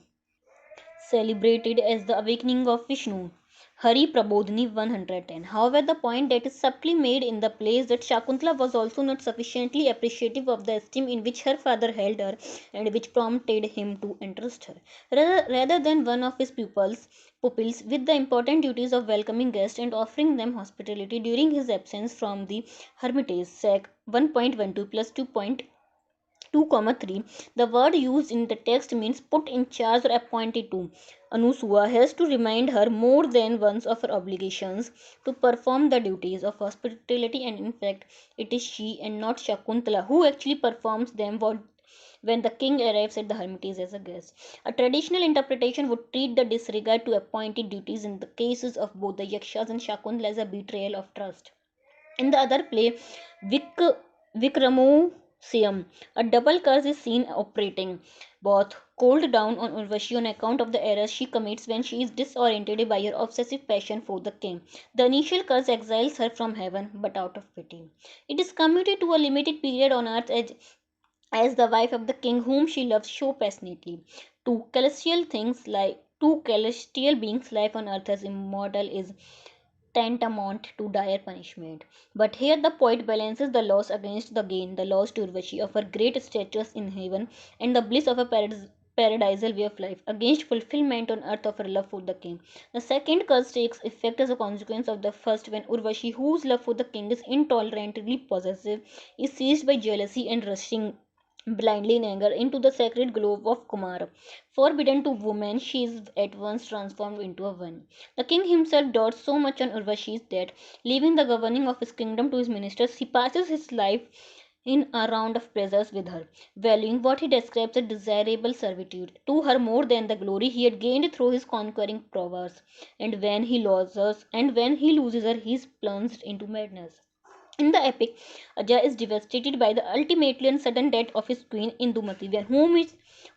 Celebrated as the awakening of Vishnu. Hari Prabodhini 110. However, the point that is subtly made in the play is that Shakuntala was also not sufficiently appreciative of the esteem in which her father held her and which prompted him to entrust her. Rather than one of his pupils with the important duties of welcoming guests and offering them hospitality during his absence from the hermitage. Sec 1.12 plus 2.3. The word used in the text means put in charge or appointed to. Anusua has to remind her more than once of her obligations to perform the duties of hospitality, and in fact, it is she and not Shakuntala who actually performs them when the king arrives at the hermitage as a guest. A traditional interpretation would treat the disregard to appointed duties in the cases of both the Yakshas and Shakuntala as a betrayal of trust. In the other play, Vik- Vikramosiyam, a double curse is seen operating. Both called down on Urvashi on account of the errors she commits when she is disoriented by her obsessive passion for the king. The initial curse exiles her from heaven, but out of pity. It is commuted to a limited period on earth as the wife of the king whom she loves so passionately. Two celestial beings' life on earth as immortal is tantamount to dire punishment. But here the poet balances the loss against the gain, the loss to Urvashi of her great status in heaven and the bliss of a paradisal way of life, against fulfillment on earth of her love for the king. The second curse takes effect as a consequence of the first when Urvashi, whose love for the king is intolerantly possessive, is seized by jealousy and rushing blindly in anger into the sacred grove of Kumar. Forbidden to women, she is at once transformed into a one. The king himself dotes so much on Urvashi that, leaving the governing of his kingdom to his ministers, he passes his life in a round of pleasures with her, valuing what he describes as desirable servitude to her more than the glory he had gained through his conquering prowess. And when he loses her, he is plunged into madness. In the epic, Ajay is devastated by the ultimately and sudden death of his queen Indumati,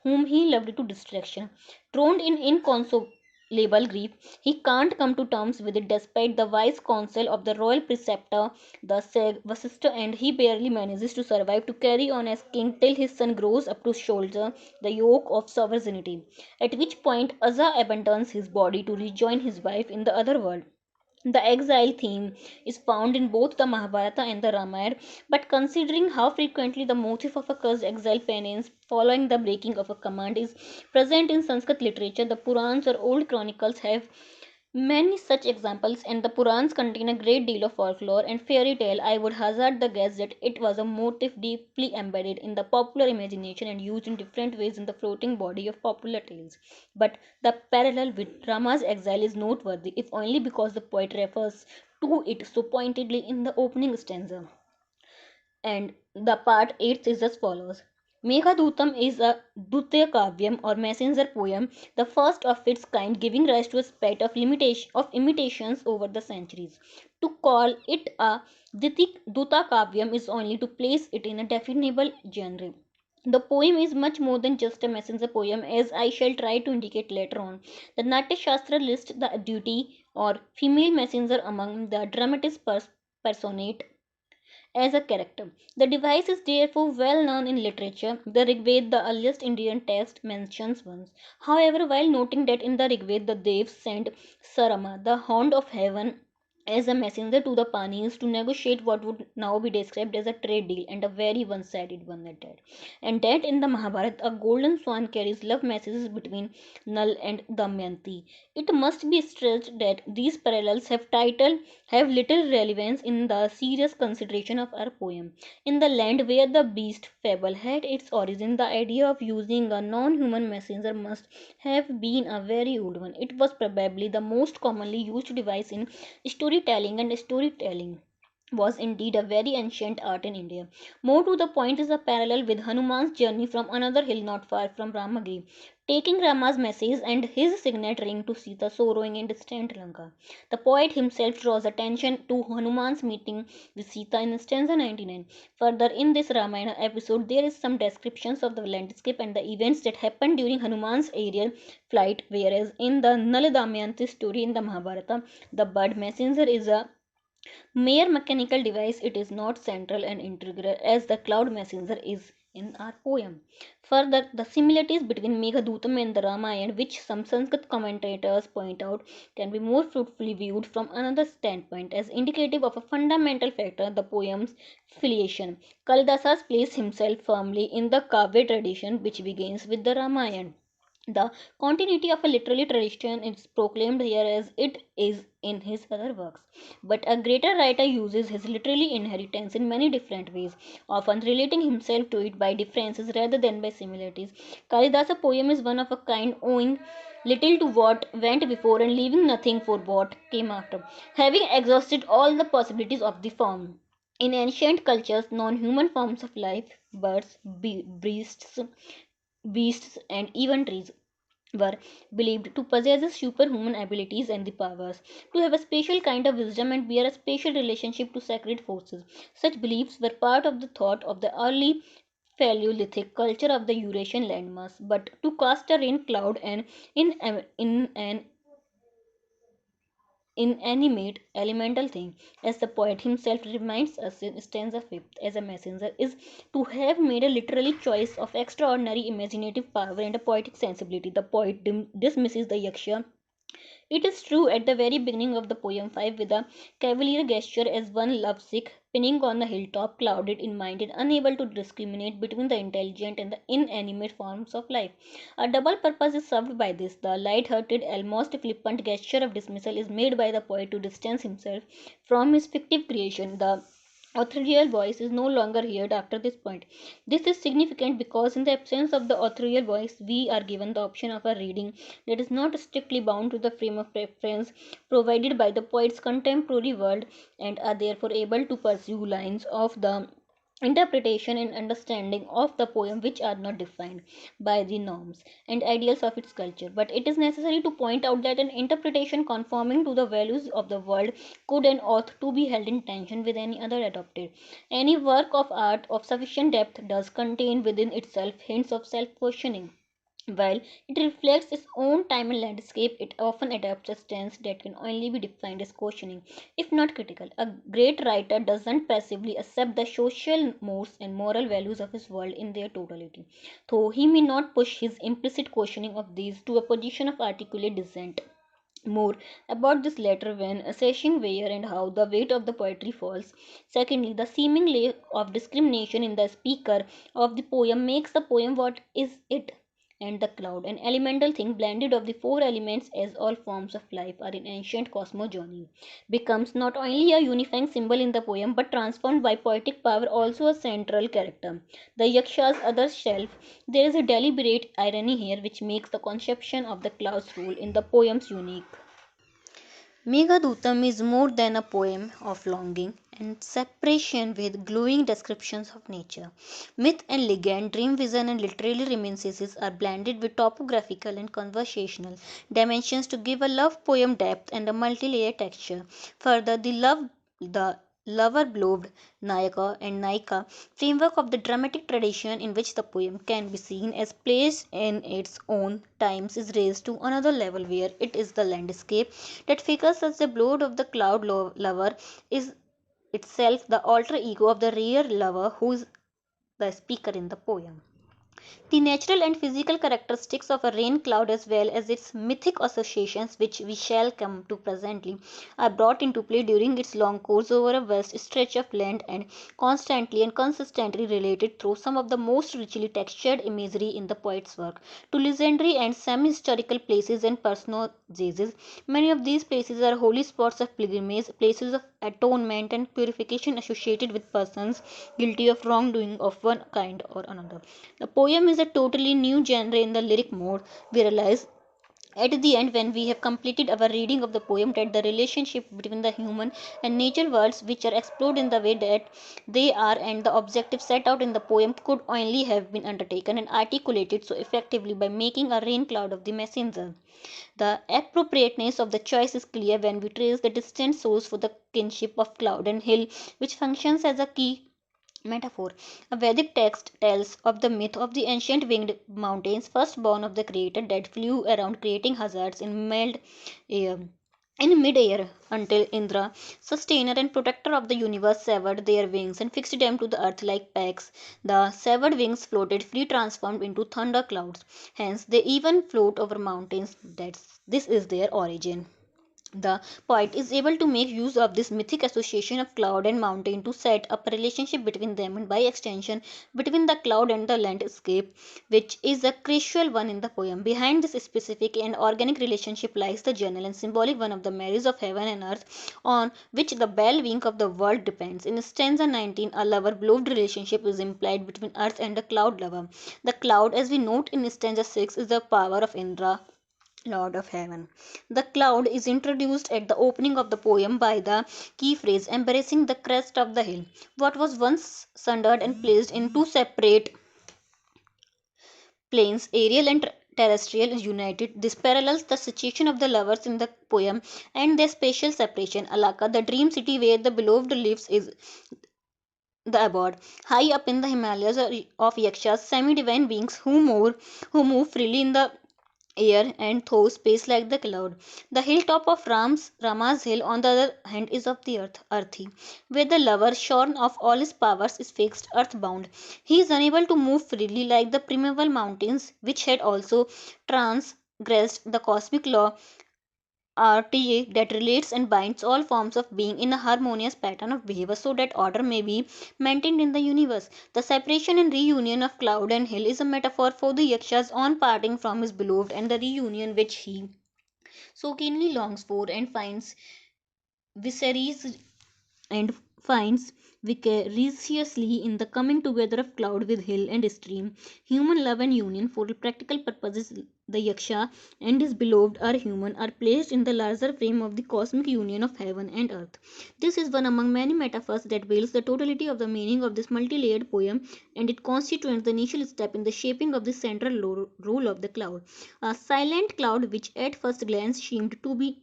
whom he loved to distraction. Thrown in inconsolable grief, he can't come to terms with it despite the wise counsel of the royal preceptor, the sage Vasishtha, and he barely manages to survive to carry on as king till his son grows up to shoulder the yoke of sovereignty, at which point Aja abandons his body to rejoin his wife in the other world. The exile theme is found in both the Mahabharata and the Ramayana, but considering how frequently the motif of a cursed exile penance following the breaking of a command is present in Sanskrit literature, the Purans or old chronicles have many such examples, and the Purans contain a great deal of folklore and fairy tale. I would hazard the guess that it was a motif deeply embedded in the popular imagination and used in different ways in the floating body of popular tales. But the parallel with Rama's exile is noteworthy, if only because the poet refers to it so pointedly in the opening stanza. And the part 8 is as follows. Meghadutam is a Dutya Kavyam or messenger poem, the first of its kind, giving rise to a spate of imitations over the centuries. To call it a Duta Kavyam is only to place it in a definable genre. The poem is much more than just a messenger poem, as I shall try to indicate later on. The Natya Shastra lists the duty or female messenger among the dramatist personate as a character. The device is therefore well known in literature. The Rigveda, the earliest Indian text, mentions once. However, while noting that in the Rigveda the Devs sent Sarama, the hound of heaven, as a messenger to the Panis to negotiate what would now be described as a trade deal, and a very one-sided one at that. And that in the Mahabharata a golden swan carries love messages between Nal and Damayanti. It must be stressed that these parallels have little relevance in the serious consideration of our poem. In the land where the beast fable had its origin, the idea of using a non-human messenger must have been a very old one. It was probably the most commonly used device in storytelling, and storytelling was indeed a very ancient art in India. More to the point is a parallel with Hanuman's journey from another hill not far from Ramagiri, taking Rama's message and his signet ring to Sita sorrowing in distant Lanka. The poet himself draws attention to Hanuman's meeting with Sita in stanza 99. Further, in this Ramayana episode, there is some descriptions of the landscape and the events that happened during Hanuman's aerial flight, whereas in the Nal Damayanti story in the Mahabharata, the bird messenger is a mere mechanical device. It is not central and integral as the cloud messenger is in our poem. Further, the similarities between Meghadutam and the Ramayana, which some Sanskrit commentators point out, can be more fruitfully viewed from another standpoint as indicative of a fundamental factor, the poem's filiation. Kalidasa placed himself firmly in the Kavya tradition, which begins with the Ramayana. The continuity of a literary tradition is proclaimed here as it is in his other works. But a greater writer uses his literary inheritance in many different ways, often relating himself to it by differences rather than by similarities. Kalidasa poem is one of a kind, owing little to what went before and leaving nothing for what came after, having exhausted all the possibilities of the form. In ancient cultures, non human forms of life birds, beasts, and even trees were believed to possess superhuman abilities and the powers, to have a special kind of wisdom and bear a special relationship to sacred forces. Such beliefs were part of the thought of the early Paleolithic culture of the Eurasian landmass, but to cast a rain cloud and in an inanimate elemental thing, as the poet himself reminds us in stanza 5th, as a messenger, is to have made a literally choice of extraordinary imaginative power and a poetic sensibility. The poet dismisses the yaksha, it is true, at the very beginning of the poem 5, with a cavalier gesture as one lovesick, pinning on the hilltop, clouded in mind and unable to discriminate between the intelligent and the inanimate forms of life. A double purpose is served by this. The light-hearted, almost flippant gesture of dismissal is made by the poet to distance himself from his fictive creation. The authorial voice is no longer heard after this point. This is significant because, in the absence of the authorial voice, we are given the option of a reading that is not strictly bound to the frame of reference provided by the poet's contemporary world, and are therefore able to pursue lines of the interpretation and understanding of the poem which are not defined by the norms and ideals of its culture. But it is necessary to point out that an interpretation conforming to the values of the world could and ought to be held in tension with any other adopted. Any work of art of sufficient depth does contain within itself hints of self questioning. While it reflects its own time and landscape, it often adopts a stance that can only be defined as questioning, if not critical. A great writer doesn't passively accept the social mores and moral values of his world in their totality, though he may not push his implicit questioning of these to a position of articulate dissent. More about this later when assessing where and how the weight of the poetry falls. Secondly, the seeming lack of discrimination in the speaker of the poem makes the poem what is it, and the cloud, an elemental thing blended of the four elements as all forms of life are in ancient cosmogony, becomes not only a unifying symbol in the poem but transformed by poetic power also a central character. The Yaksha's other self, there is a deliberate irony here which makes the conception of the cloud's role in the poems unique. Meghadutam is more than a poem of longing and separation with glowing descriptions of nature. Myth and legend, dream vision, and literary reminiscences are blended with topographical and conversational dimensions to give a love poem depth and a multi-layer texture. Further, the lover beloved Nayaka and Naika framework of the dramatic tradition in which the poem can be seen as placed in its own times is raised to another level where it is the landscape that figures as the blood of the lover is itself the alter ego of the real lover who is the speaker in the poem. The natural and physical characteristics of a rain cloud, as well as its mythic associations, which we shall come to presently, are brought into play during its long course over a vast stretch of land and constantly and consistently related through some of the most richly textured imagery in the poet's work to legendary and semi historical places and personages. Many of these places are holy spots of pilgrimage, places of atonement and purification associated with persons guilty of wrongdoing of one kind or another. The poem is a totally new genre in the lyric mode. We realize at the end, when we have completed our reading of the poem, that the relationship between the human and nature worlds, which are explored in the way that they are, and the objective set out in the poem, could only have been undertaken and articulated so effectively by making a rain cloud of the messenger. The appropriateness of the choice is clear when we trace the distant source for the kinship of cloud and hill, which functions as a key metaphor. A Vedic text tells of the myth of the ancient winged mountains, firstborn of the creator, that flew around creating hazards air. In mid-air, until Indra, sustainer and protector of the universe, severed their wings and fixed them to the earth like pegs. The severed wings floated free, transformed into thunder clouds. Hence, they even float over mountains. This is their origin. The poet is able to make use of this mythic association of cloud and mountain to set up a relationship between them and by extension between the cloud and the landscape, which is a crucial one in the poem. Behind this specific and organic relationship lies the general and symbolic one of the marriage of heaven and earth on which the well-being of the world depends. In stanza 19, a lover-beloved relationship is implied between earth and a cloud lover. The cloud, as we note in stanza 6, is the power of Indra, Lord of Heaven. The cloud is introduced at the opening of the poem by the key phrase embracing the crest of the hill. What was once sundered and placed in two separate planes, aerial and terrestrial, is united. This parallels the situation of the lovers in the poem and their spatial separation. Alaka, the dream city where the beloved lives, is the abode. High up in the Himalayas of Yakshas, semi-divine beings who move freely in the air and through space like the cloud. The hilltop of Rama's hill, on the other hand, is of the earthy, where the lover, shorn of all his powers, is fixed, earthbound. He is unable to move freely like the primeval mountains, which had also transgressed the cosmic law RTA that relates and binds all forms of being in a harmonious pattern of behavior so that order may be maintained in the universe. The separation and reunion of cloud and hill is a metaphor for the Yaksha's on parting from his beloved and the reunion which he so keenly longs for and visceries and finds vicariously in the coming together of cloud with hill and stream. Human love and union, for practical purposes, the Yaksha and his beloved are human, are placed in the larger frame of the cosmic union of heaven and earth. This is one among many metaphors that veils the totality of the meaning of this multi-layered poem, and it constitutes the initial step in the shaping of the central role of the cloud. A silent cloud which at first glance seemed to be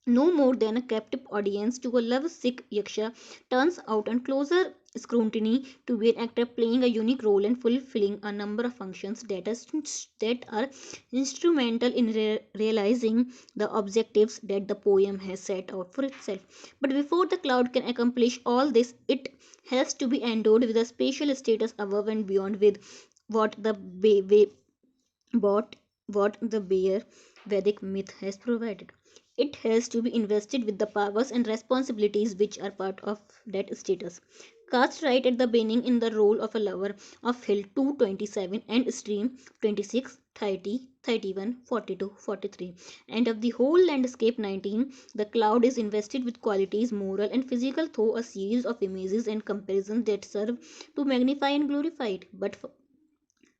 no more than a captive audience to a love-sick yaksha turns out on closer scrutiny to be an actor playing a unique role and fulfilling a number of functions that are instrumental in realizing the objectives that the poem has set out for itself. But before the cloud can accomplish all this, it has to be endowed with a spatial status above and beyond with what the what, what the bare Vedic myth has provided. It has to be invested with the powers and responsibilities which are part of that status. Cast right at the beginning in the role of a lover of Hill 227 and Stream 26, 30, 31, 42, 43, and of the whole landscape 19, the cloud is invested with qualities moral and physical through a series of images and comparisons that serve to magnify and glorify it. But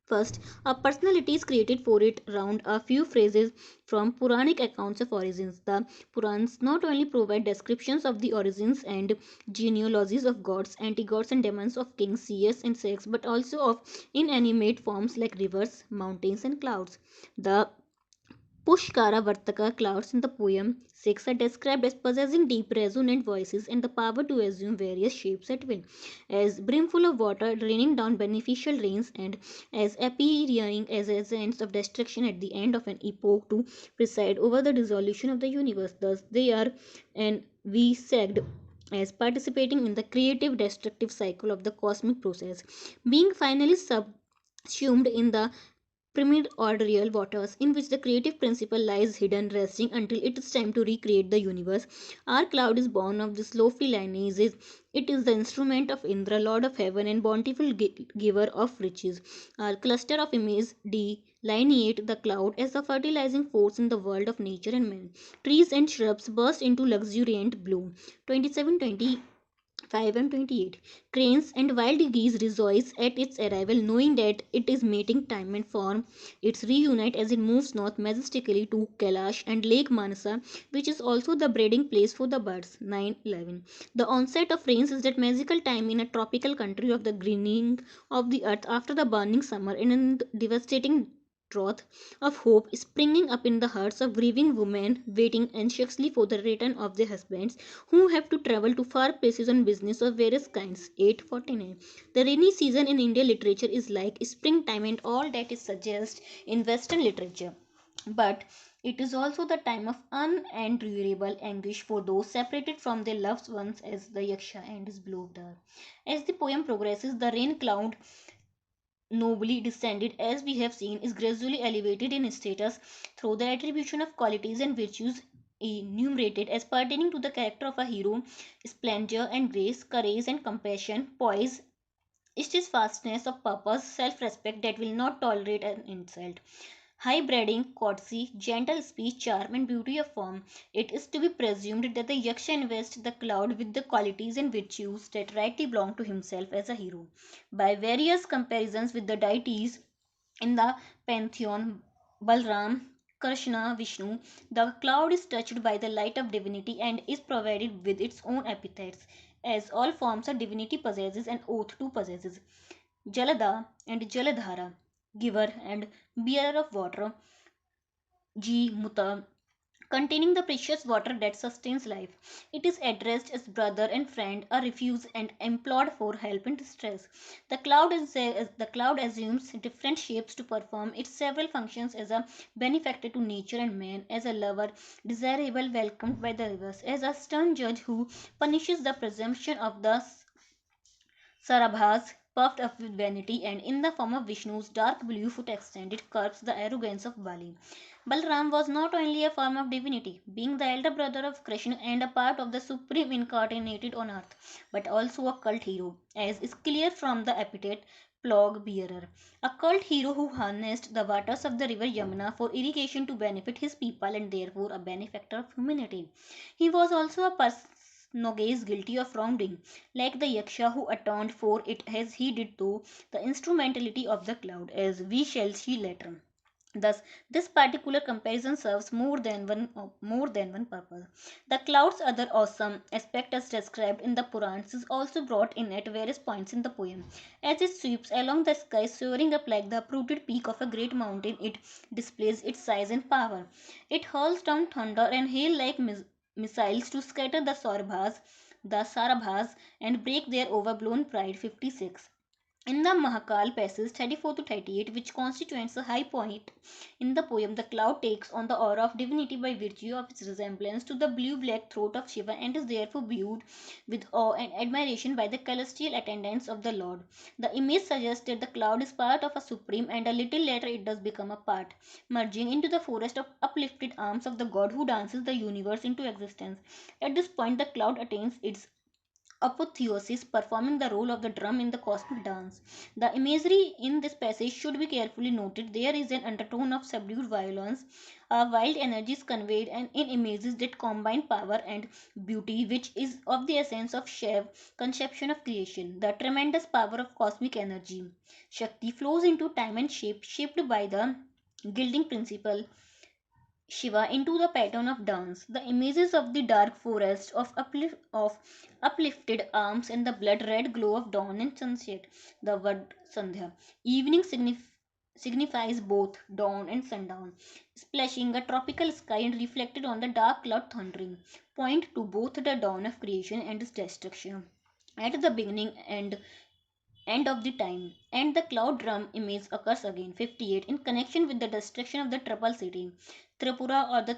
first, a personality is created for it round a few phrases from Puranic accounts of origins. The Purans not only provide descriptions of the origins and genealogies of gods, anti-gods, and demons, of kings, seers, and sex, but also of inanimate forms like rivers, mountains, and clouds. The Pushkara Vartaka clouds in the poem 6 are described as possessing deep resonant voices and the power to assume various shapes at will, as brimful of water raining down beneficial rains, and as appearing as agents of destruction at the end of an epoch to preside over the dissolution of the universe. Thus, they are envisaged as participating in the creative destructive cycle of the cosmic process, being finally subsumed in the primordial waters in which the creative principle lies hidden, resting until it is time to recreate the universe. Our cloud is born of this lofty lineage. It is the instrument of Indra, Lord of Heaven, and bountiful giver of riches. Our cluster of images delineate the cloud as a fertilizing force in the world of nature and man. Trees and shrubs burst into luxuriant bloom. 27:20 5 and 28. Cranes and wild geese rejoice at its arrival, knowing that it is mating time and form its reunite as it moves north majestically to Kailash and Lake Manasa, which is also the breeding place for the birds. 9:11. The onset of rains is that magical time in a tropical country of the greening of the earth after the burning summer and in the devastating drought of hope springing up in the hearts of grieving women waiting anxiously for the return of their husbands who have to travel to far places on business of various kinds. 8:49. The rainy season in Indian literature is like springtime and all that is suggested in Western literature. But it is also the time of unendurable anguish for those separated from their loved ones as the Yaksha and his beloved are. As the poem progresses, the rain cloud, nobly descended as we have seen, is gradually elevated in status through the attribution of qualities and virtues enumerated as pertaining to the character of a hero: splendor and grace, courage and compassion, poise, steadfastness of purpose, self-respect that will not tolerate an insult, high breeding, courtesy, gentle speech, charm, and beauty of form. It is to be presumed that the Yaksha invests the cloud with the qualities and virtues that rightly belong to himself as a hero. By various comparisons with the deities in the pantheon, Balram, Krishna, Vishnu, the cloud is touched by the light of divinity and is provided with its own epithets, as all forms of divinity possesses an oath to possesses. Jalada and Jaladhara, giver and bearer of water, Ji Muta, containing the precious water that sustains life. It is addressed as brother and friend, a refuge and implored for help in distress. The cloud assumes different shapes to perform its several functions as a benefactor to nature and man, as a lover desirable welcomed by the rivers, as a stern judge who punishes the presumption of the Sarabhas, puffed up with vanity, and in the form of Vishnu's dark blue foot extended, curbs the arrogance of Bali. Balram was not only a form of divinity, being the elder brother of Krishna and a part of the supreme incarnated on earth, but also a cult hero, as is clear from the epithet Plog Bearer, a cult hero who harnessed the waters of the river Yamuna for irrigation to benefit his people and therefore a benefactor of humanity. He was also a personage guilty of wrongdoing, like the Yaksha who atoned for it as he did to the instrumentality of the cloud, as we shall see later. Thus, this particular comparison serves more than one purpose. The cloud's other awesome aspect, as described in the Purans, is also brought in at various points in the poem. As it sweeps along the sky, soaring up like the uprooted peak of a great mountain, it displays its size and power. It hurls down thunder and hail like missiles to scatter the Sarabhas, and break their overblown pride. 56. In the Mahakal passage 34 to 38, which constitutes a high point in the poem, the cloud takes on the aura of divinity by virtue of its resemblance to the blue black throat of Shiva and is therefore viewed with awe and admiration by the celestial attendants of the Lord. The image suggests that the cloud is part of a supreme, and a little later it does become a part, merging into the forest of uplifted arms of the God who dances the universe into existence. At this point, the cloud attains its apotheosis, performing the role of the drum in the cosmic dance. The imagery in this passage should be carefully noted. There is an undertone of subdued violence, wild energies conveyed, and in images that combine power and beauty, which is of the essence of Shiv conception of creation. The tremendous power of cosmic energy, Shakti, flows into time and shape, shaped by the gilding principle Shiva into the pattern of dance. The images of the dark forest of uplifted arms and the blood red glow of dawn and sunset. The word Sandhya. Evening signifies both dawn and sundown, splashing a tropical sky and reflected on the dark cloud thundering, point to both the dawn of creation and its destruction. At the beginning and end of the time, and the cloud drum image occurs again. 58. In connection with the destruction of the triple city, Tripura, or the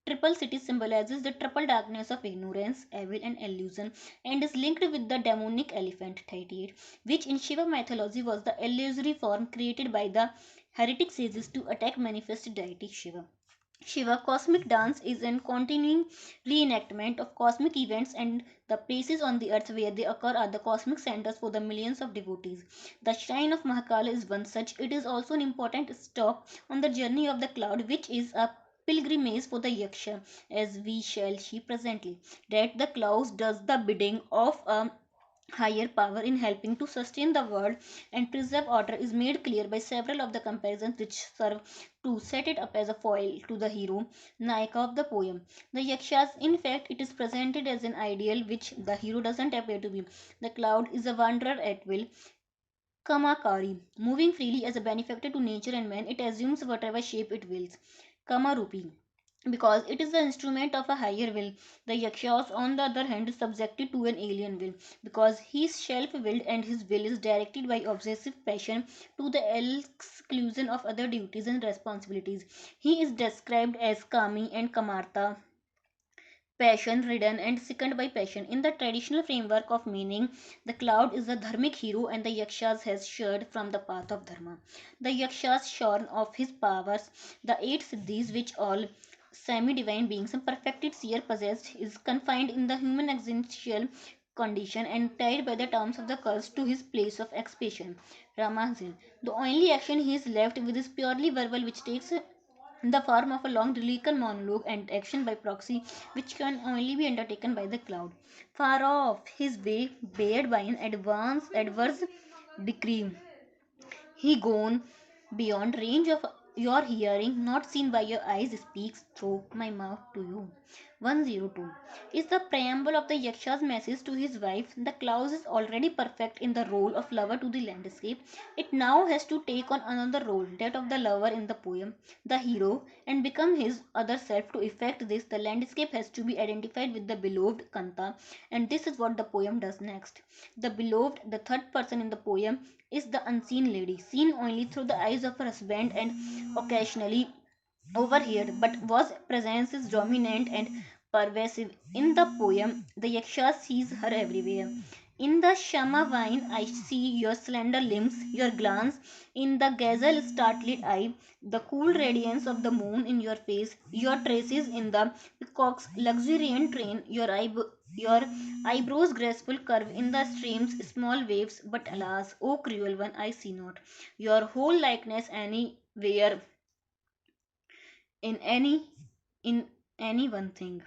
triple city, symbolizes the triple darkness of ignorance, evil, and illusion, and is linked with the demonic elephant 38, which in Shiva mythology was the illusory form created by the heretic sages to attack manifest deity Shiva. Shiva cosmic dance is a continuing reenactment of cosmic events, and the places on the earth where they occur are the cosmic centers for the millions of devotees. The shrine of Mahakala is one such. It is also an important stop on the journey of the cloud, which is a pilgrimage for the Yaksha, as we shall see presently. That the cloud does the bidding of a higher power in helping to sustain the world and preserve order is made clear by several of the comparisons which serve to set it up as a foil to the hero Nayaka of the poem. The Yakshas, in fact, it is presented as an ideal which the hero doesn't appear to be. The cloud is a wanderer at will, Kamakari, moving freely as a benefactor to nature and man. It assumes whatever shape it wills. Kamarupi, because it is the instrument of a higher will. The Yakshas, on the other hand, is subjected to an alien will, because he is self willed and his will is directed by obsessive passion to the exclusion of other duties and responsibilities. He is described as Kami and Kamarta, passion ridden and sickened by passion. In the traditional framework of meaning, the cloud is the dharmic hero and the Yakshas has sheared from the path of dharma. The Yakshas shorn of his powers, the eight siddhis which all semi-divine beings and perfected seer possessed, is confined in the human existential condition and tied by the terms of the curse to his place of expiation. Ramazil. The only action he is left with is purely verbal, which takes in the form of a long lyrical monologue and action by proxy, which can only be undertaken by the cloud. Far off, his way bared by an adverse decree, he gone beyond range of your hearing, not seen by your eyes, speaks through my mouth to you. 102 is the preamble of the Yaksha's message to his wife. The Klaus is already perfect in the role of lover to the landscape. It now has to take on another role, that of the lover in the poem, the hero, and become his other self. To effect this, the landscape has to be identified with the beloved Kanta, and this is what the poem does next. The beloved, the third person in the poem, is the unseen lady, seen only through the eyes of her husband and occasionally overheard, but whose presence is dominant and pervasive. In the poem, the Yaksha sees her everywhere. In the Shama vine, I see your slender limbs, your glance. In the gazelle startled eye, the cool radiance of the moon in your face, your traces in the peacock's luxuriant train, your eyebrows graceful curve in the stream's small waves. But alas, O cruel one, I see not your whole likeness anywhere in any one thing.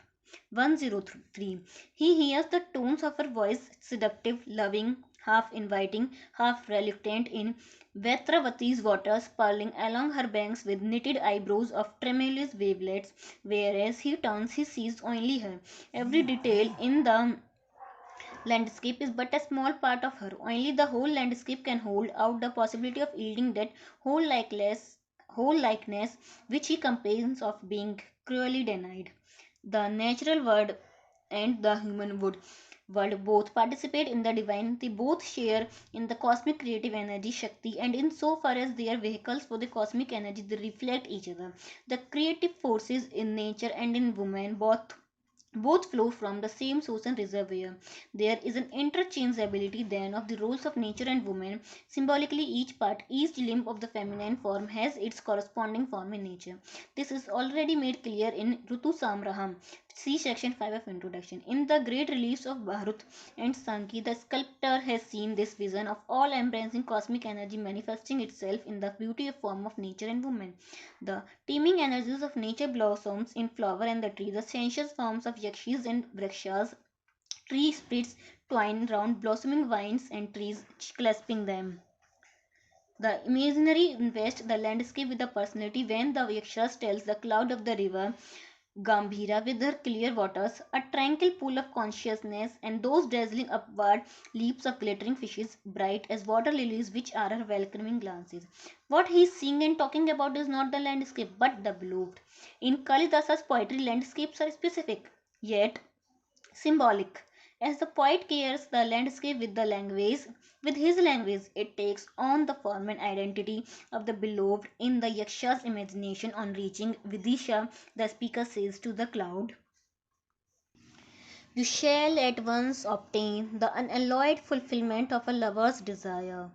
103. He hears the tones of her voice, seductive, loving, half inviting, half reluctant in Vetravati's waters, purling along her banks with knitted eyebrows of tremulous wavelets, whereas he turns, he sees only her. Every detail in the landscape is but a small part of her. Only the whole landscape can hold out the possibility of yielding that whole likeness, whole likeness which he complains of being cruelly denied. The natural world and the human world both participate in the divine. They both share in the cosmic creative energy, Shakti, and in so far as they are vehicles for the cosmic energy, they reflect each other. The creative forces in nature and in woman both flow from the same source and reservoir. There is an interchangeability then of the roles of nature and woman. Symbolically, each part, each limb of the feminine form has its corresponding form in nature. This is already made clear in Rutu Samraham. See section 5 of introduction. In the great reliefs of Bharut and Sankhi, the sculptor has seen this vision of all embracing cosmic energy manifesting itself in the beauty of form of nature and woman. The teeming energies of nature blossoms in flower and the tree, the sensuous forms of yakshis and vrikshas, tree spirits twine round blossoming vines and trees clasping them. The imaginary invest the landscape with the personality when the yakshas tells the cloud of the river Gambhira with her clear waters, a tranquil pool of consciousness, and those dazzling upward leaps of glittering fishes, bright as water lilies, which are her welcoming glances. What he is seeing and talking about is not the landscape, but the beloved. In Kalidasa's poetry, landscapes are specific, yet symbolic. As the poet cares the landscape with his language, it takes on the form and identity of the beloved in the Yaksha's imagination. On reaching Vidisha, the speaker says to the cloud, you shall at once obtain the unalloyed fulfillment of a lover's desire,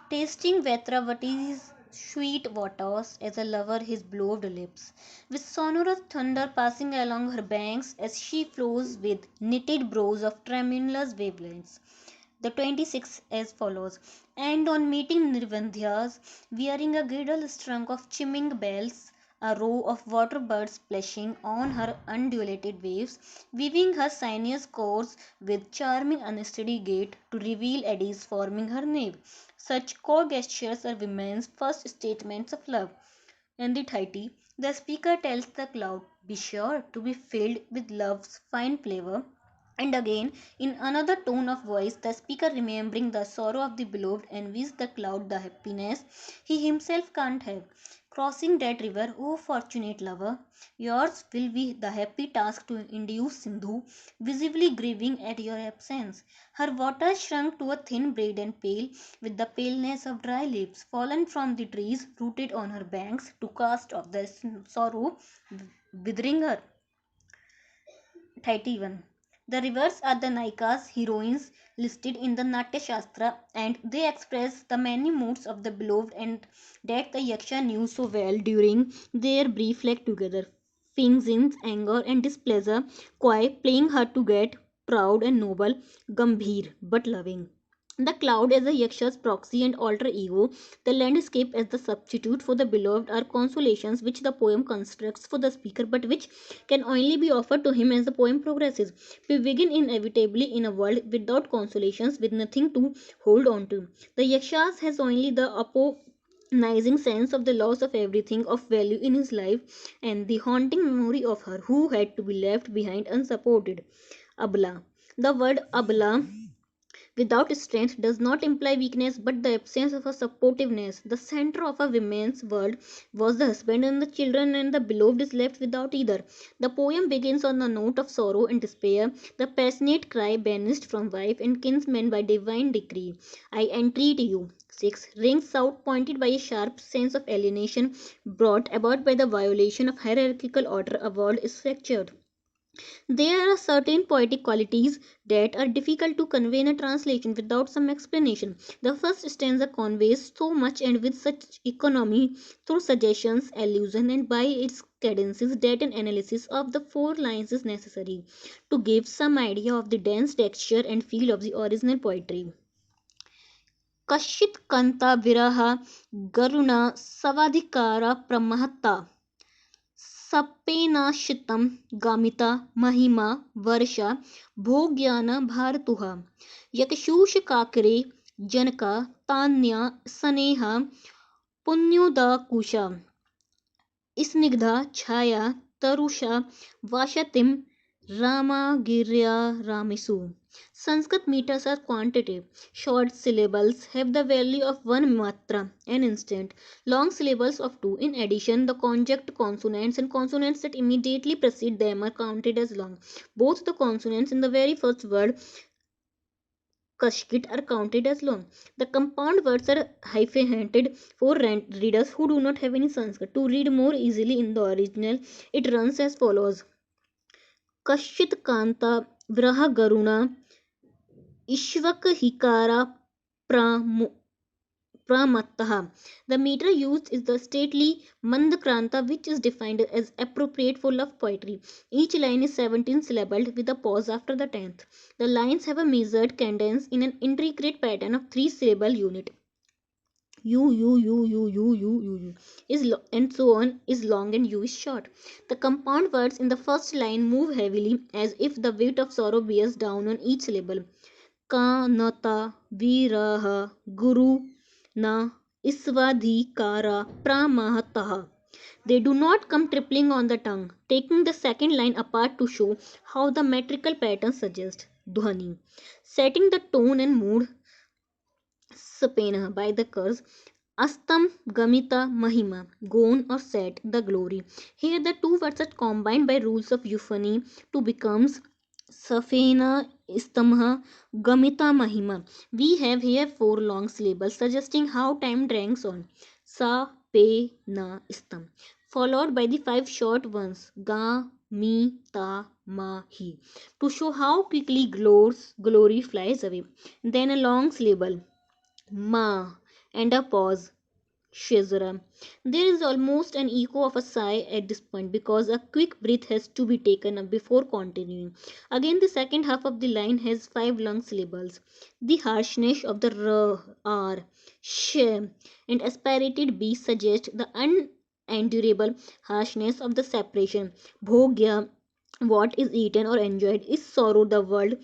tasting Vetravati's sweet waters as a lover his beloved lips, with sonorous thunder passing along her banks as she flows with knitted brows of tremulous wavelets. The 26 as follows. And on meeting Nirvandhyas, wearing a girdle strung of chiming bells, a row of water birds splashing on her undulated waves, weaving her sinuous course with charming unsteady gait to reveal eddies forming her nave. Such co-gestures are women's first statements of love. In the Tahiti, the speaker tells the cloud, be sure to be filled with love's fine flavor. And again, in another tone of voice, the speaker, remembering the sorrow of the beloved, envies the cloud the happiness he himself can't have. Crossing that river, O fortunate lover, yours will be the happy task to induce Sindhu, visibly grieving at your absence. Her waters shrunk to a thin braid and pale, with the paleness of dry leaves fallen from the trees rooted on her banks to cast off the sorrow withering her. 31. The rivers are the Naikas, heroines listed in the Natya Shastra, and they express the many moods of the beloved and that the Yaksha knew so well during their brief life together. Fingzin's anger and displeasure, Koi playing her to get proud and noble, Gambhir but loving. The cloud as a yaksha's proxy and alter ego, the landscape as the substitute for the beloved are consolations which the poem constructs for the speaker but which can only be offered to him as the poem progresses. We begin inevitably in a world without consolations, with nothing to hold on to. The yakshas has only the agonizing sense of the loss of everything of value in his life and the haunting memory of her who had to be left behind unsupported. Abla. The word Abla without strength does not imply weakness but the absence of a supportiveness. The center of a woman's world was the husband and the children, and the beloved is left without either. The poem begins on a note of sorrow and despair, the passionate cry banished from wife and kinsmen by divine decree. I entreat you. 6. Rings out, pointed by a sharp sense of alienation brought about by the violation of hierarchical order. A world is fractured. There are certain poetic qualities that are difficult to convey in a translation without some explanation. The first stanza conveys so much and with such economy through suggestions, allusion, and by its cadences that an analysis of the four lines is necessary to give some idea of the dense texture and feel of the original poetry. Kashit kanta viraha garuna savadhikara pramahata सप्पेनाश्रितं गामिता Mahima Varsha भोग्यान भारतुः यक्षूषकाकरे जनका Tanya Sneha पुण्योदकुशा Snigdha Chhaya तरुषा वाशतिं रामागिर्या रामेषु. Sanskrit meters are quantitative. Short syllables have the value of one matra, an instant. Long syllables of two. In addition, the conjunct consonants and consonants that immediately precede them are counted as long. Both the consonants in the very first word Kashkit are counted as long. The compound words are hyphenated for readers who do not have any Sanskrit. To read more easily in the original, it runs as follows. Kashit Kanta Vraha Garuna Ishvak Pramo- Pramattaha. The meter used is the stately Mandakranta, which is defined as appropriate for love poetry. Each line is 17 syllabled with a pause after the 10th. The lines have a measured cadence in an intricate pattern of 3 syllable unit. U is and so on is long and U is short. The compound words in the first line move heavily as if the weight of sorrow bears down on each syllable. Kanata Viraha Guru Na Isvadhikara Pramahataha. They do not come tripling on the tongue, taking the second line apart to show how the metrical pattern suggests. Dhwani. Setting the tone and mood Sapena by the curse. Astam Gamita Mahima, gone or set, the glory. Here the two words are combined by rules of euphony to becomes Safena Istamha Gamita Mahima. We have here four long syllables suggesting how time drags on. Sa Pe Na Istam. Followed by the five short ones Ga Mi Ta Ma Hi. To show how quickly glory flies away. Then a long syllable Ma and a pause. Shazura. There is almost an echo of a sigh at this point because a quick breath has to be taken up before continuing. Again, the second half of the line has five long syllables. The harshness of the r, r, sh, and aspirated b suggest the unendurable harshness of the separation. Bhogya, what is eaten or enjoyed, is sorrow the world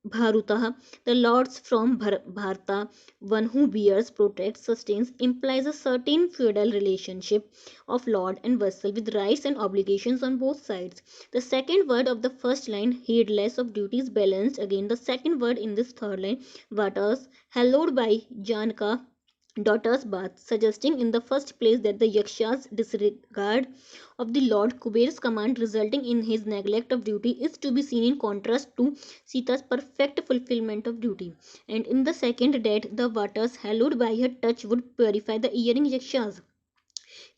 Bharutah, the lords from Bharata, one who bears, protects, sustains, implies a certain feudal relationship of lord and vassal with rights and obligations on both sides. The second word of the first line, heedless of duties, balanced again. The second word in this third line, Vatas, hallowed by Janaka, daughter's bath, suggesting in the first place that the Yaksha's disregard of the Lord Kuber's command resulting in his neglect of duty is to be seen in contrast to Sita's perfect fulfillment of duty. And in the second that the waters hallowed by her touch would purify the erring Yakshas.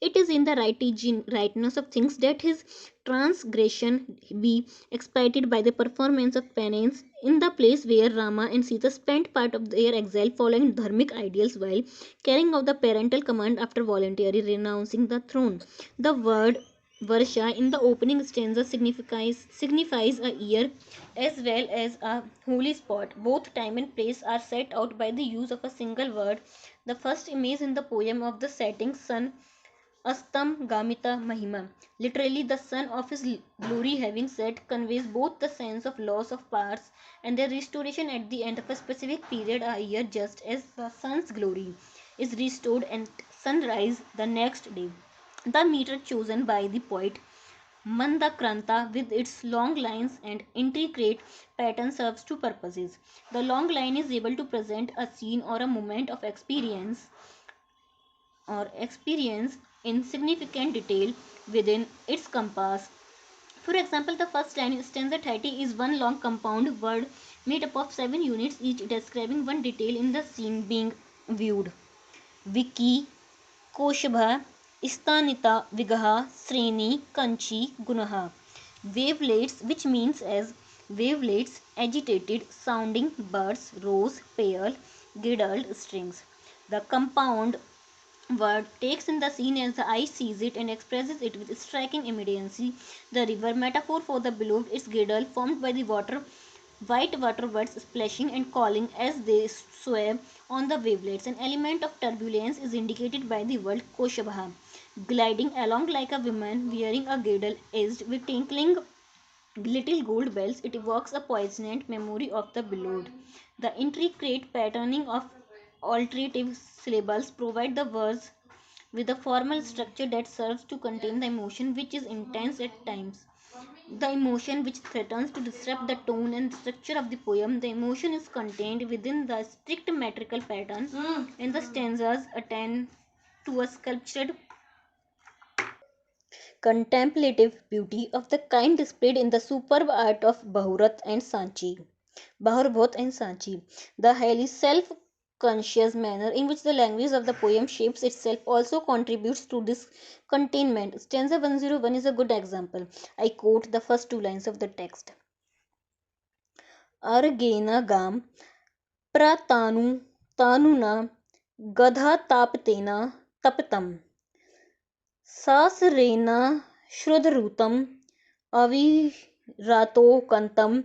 It is in the rightness of things that his transgression be expiated by the performance of penance in the place where Rama and Sita spent part of their exile following dharmic ideals while carrying out the parental command after voluntarily renouncing the throne. The word Varsha in the opening stanza signifies a year as well as a holy spot. Both time and place are set out by the use of a single word. The first image in the poem of the setting sun Astam Gamita Mahima. Literally, the sun of his glory having set conveys both the sense of loss of parts and their restoration at the end of a specific period a year, just as the sun's glory is restored at sunrise the next day. The meter chosen by the poet Mandakranta with its long lines and intricate pattern serves two purposes. The long line is able to present a scene or a moment of experience in significant detail within its compass. For example, the first line in stanza 30 is one long compound word made up of 7 units, each describing one detail in the scene being viewed. Viki, Koshabha, Istanita, Vigaha, Sreni, Kanchi, Gunaha. Wavelets, which means as wavelets, agitated, sounding birds, rose, pale, girdled strings. The compound word takes in the scene as the eye sees it and expresses it with striking immediacy. The river, metaphor for the beloved, is girdle formed by the white water birds splashing and calling as they sway on the wavelets. An element of turbulence is indicated by the word koshabha, gliding along like a woman wearing a girdle edged with tinkling little gold bells. It evokes a poignant memory of the beloved. The intricate patterning of alternative syllables provide the words with a formal structure that serves to contain the emotion which is intense at times. The emotion which threatens to disrupt the tone and structure of the poem. The emotion is contained within the strict metrical pattern, and the stanzas attend to a sculptured contemplative beauty of the kind displayed in the superb art of Bahurat and Sanchi. Baharbhot and Sanchi. The highly self conscious manner in which the language of the poem shapes itself also contributes to this containment. Stanza 101 is a good example. I quote the first two lines of the text. Argena gam pratanu tanuna gadha taptena taptam सासरेण श्रुतरुतं अविरतोकन्तम्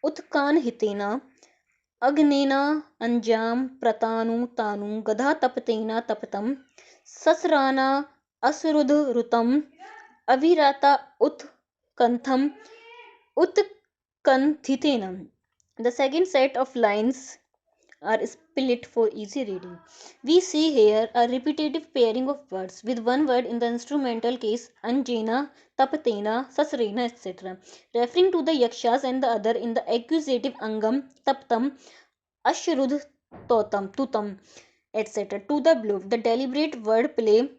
उत्कानहितेन अग्नेन अञ्जां प्रतानु तानु गधातप्तेन तप्तं सस्राना असुरुधरुतम् अविरता उत्कण्ठम् उत्कण्ठितेन. The second set of lines are split for easy reading. We see here a repetitive pairing of words with one word in the instrumental case Anjena, Tapatena, Sasrena, etc., referring to the yakshas, and the other in the accusative Angam, Taptam, Ashrudh, Totam, Tutam, etc. to the beloved. The deliberate word play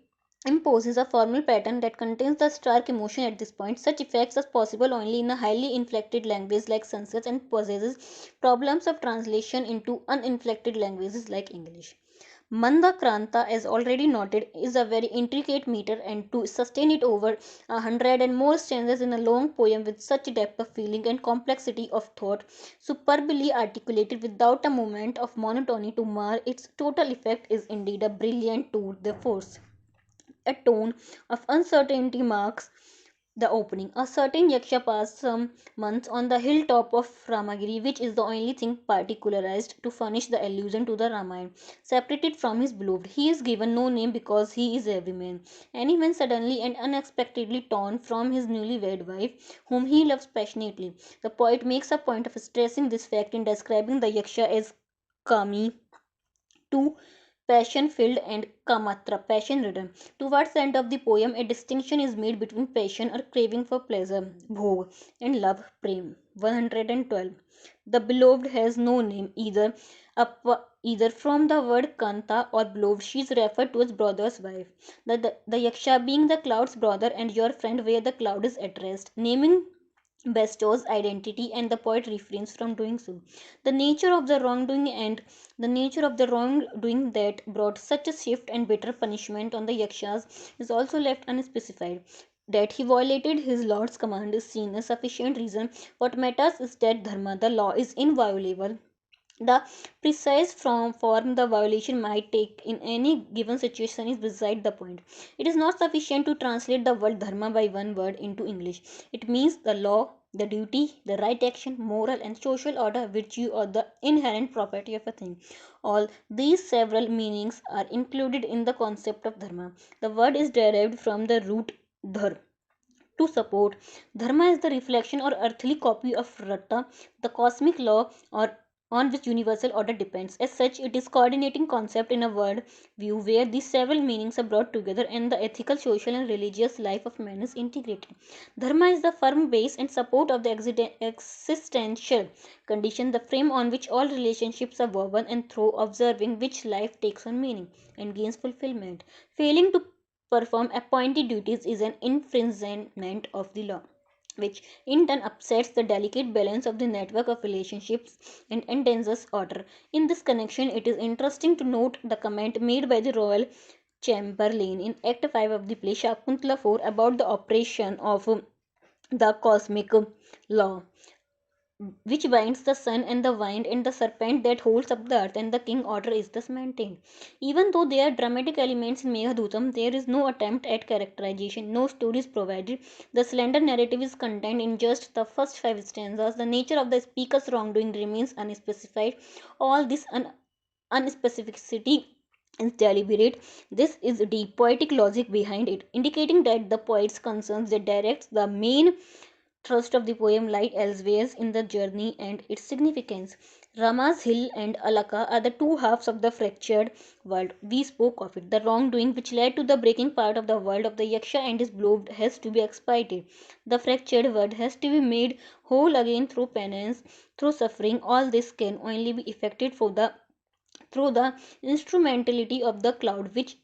imposes a formal pattern that contains the stark emotion at this point. Such effects are possible only in a highly inflected language like Sanskrit and possesses problems of translation into uninflected languages like English. Mandakranta, as already noted, is a very intricate meter, and to sustain it over 100 and more stanzas in a long poem with such depth of feeling and complexity of thought, superbly articulated without a moment of monotony to mar its total effect, is indeed a brilliant tour de force. A tone of uncertainty marks the opening. A certain yaksha passed some months on the hilltop of Ramagiri, which is the only thing particularized to furnish the allusion to the Ramayana. Separated from his beloved, he is given no name because he is every man. Any man suddenly and unexpectedly torn from his newly-wed wife, whom he loves passionately. The poet makes a point of stressing this fact in describing the yaksha as Kami, to passion filled, and kamatra, passion ridden. Towards the end of the poem, a distinction is made between passion or craving for pleasure, bhog, and love, prem. 112. The beloved has no name either from the word kanta or beloved. She is referred to as brother's wife. The yaksha being the cloud's brother and your friend, where the cloud is at rest. Naming bestows identity, and the poet refrains from doing so. The nature of the wrongdoing and the nature of the wrongdoing that brought such a swift and bitter punishment on the yakshas is also left unspecified. That he violated his lord's command is seen as sufficient reason. What matters is that dharma, the law, is inviolable. The precise form the violation might take in any given situation is beside the point. It is not sufficient to translate the word dharma by one word into English. It means the law, the duty, the right action, moral and social order, virtue, or the inherent property of a thing. All these several meanings are included in the concept of dharma. The word is derived from the root dhar, to support. Dharma is the reflection or earthly copy of Ratta, the cosmic law, on which universal order depends. As such, it is coordinating concept in a world view where these several meanings are brought together and the ethical, social, and religious life of man is integrated. Dharma is the firm base and support of the existential condition, the frame on which all relationships are woven, and through observing which life takes on meaning and gains fulfillment. Failing to perform appointed duties is an infringement of the law, which in turn upsets the delicate balance of the network of relationships and endangers order. In this connection, it is interesting to note the comment made by the royal Chamberlain in Act 5 of the play Shakuntala 4 about the operation of the cosmic law, which binds the sun and the wind and the serpent that holds up the earth, and the king order is thus maintained. Even though there are dramatic elements in Meghadutam, there is no attempt at characterization, no story is provided. The slender narrative is contained in just the first five stanzas. The nature of the speaker's wrongdoing remains unspecified. All this unspecificity is deliberate. This is deep poetic logic behind it, indicating that the poet's concerns that directs the main thrust of the poem lie elsewhere in the journey and its significance. Rama's hill and Alaka are the two halves of the fractured world. We spoke of it. The wrongdoing which led to the breaking part of the world of the Yaksha and his beloved has to be expiated. The fractured world has to be made whole again through penance, through suffering. All this can only be effected through the instrumentality of the cloud, which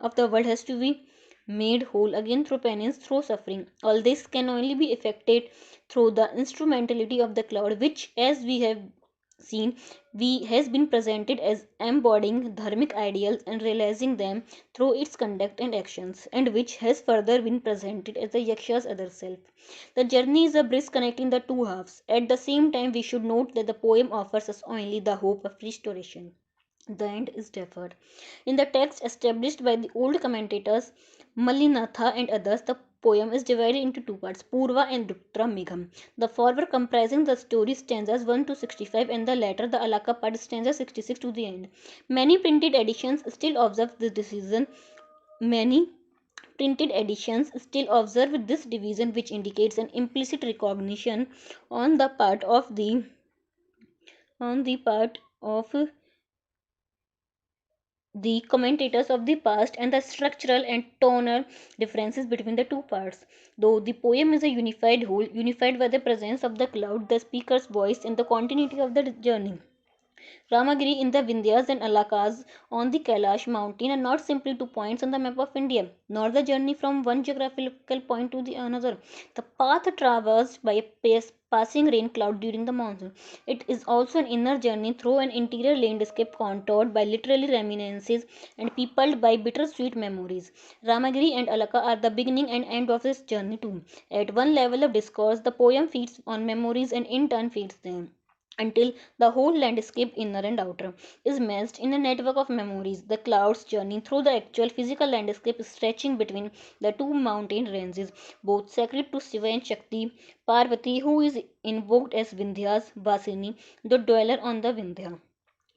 of the world has to be made whole again through penance, through suffering. All this can only be effected through the instrumentality of the cloud, which, as we have seen, we has been presented as embodying dharmic ideals and realizing them through its conduct and actions, and which has further been presented as the yaksha's other self. The journey is a bridge connecting the two halves. At the same time, we should note that the poem offers us only the hope of restoration. The end is deferred. In the text established by the old commentators Mallinatha and others, the poem is divided into two parts, Purva and Dutra Megham. The former comprising the story stanzas 1 to 65 and the latter the Alaka part stanza 66 to the end. Many printed editions still observe this decision. Many printed editions still observe this division, which indicates an implicit recognition on the part of the commentators of the past and the structural and tonal differences between the two parts. Though the poem is a unified whole, unified by the presence of the cloud, the speaker's voice, and the continuity of the journey. Ramagiri in the Vindhyas and Alakas on the Kailash mountain are not simply two points on the map of India, nor the journey from one geographical point to the another. The path traversed by a passing rain cloud during the monsoon. It is also an inner journey through an interior landscape contoured by literary reminiscences and peopled by bittersweet memories. Ramagiri and Alaka are the beginning and end of this journey too. At one level of discourse, the poem feeds on memories and in turn feeds them until the whole landscape, inner and outer, is meshed in a network of memories. The cloud's journey through the actual physical landscape is stretching between the two mountain ranges, both sacred to Shiva and Shakti. Parvati, who is invoked as Vindhya's Vasini, the dweller on the Vindhya,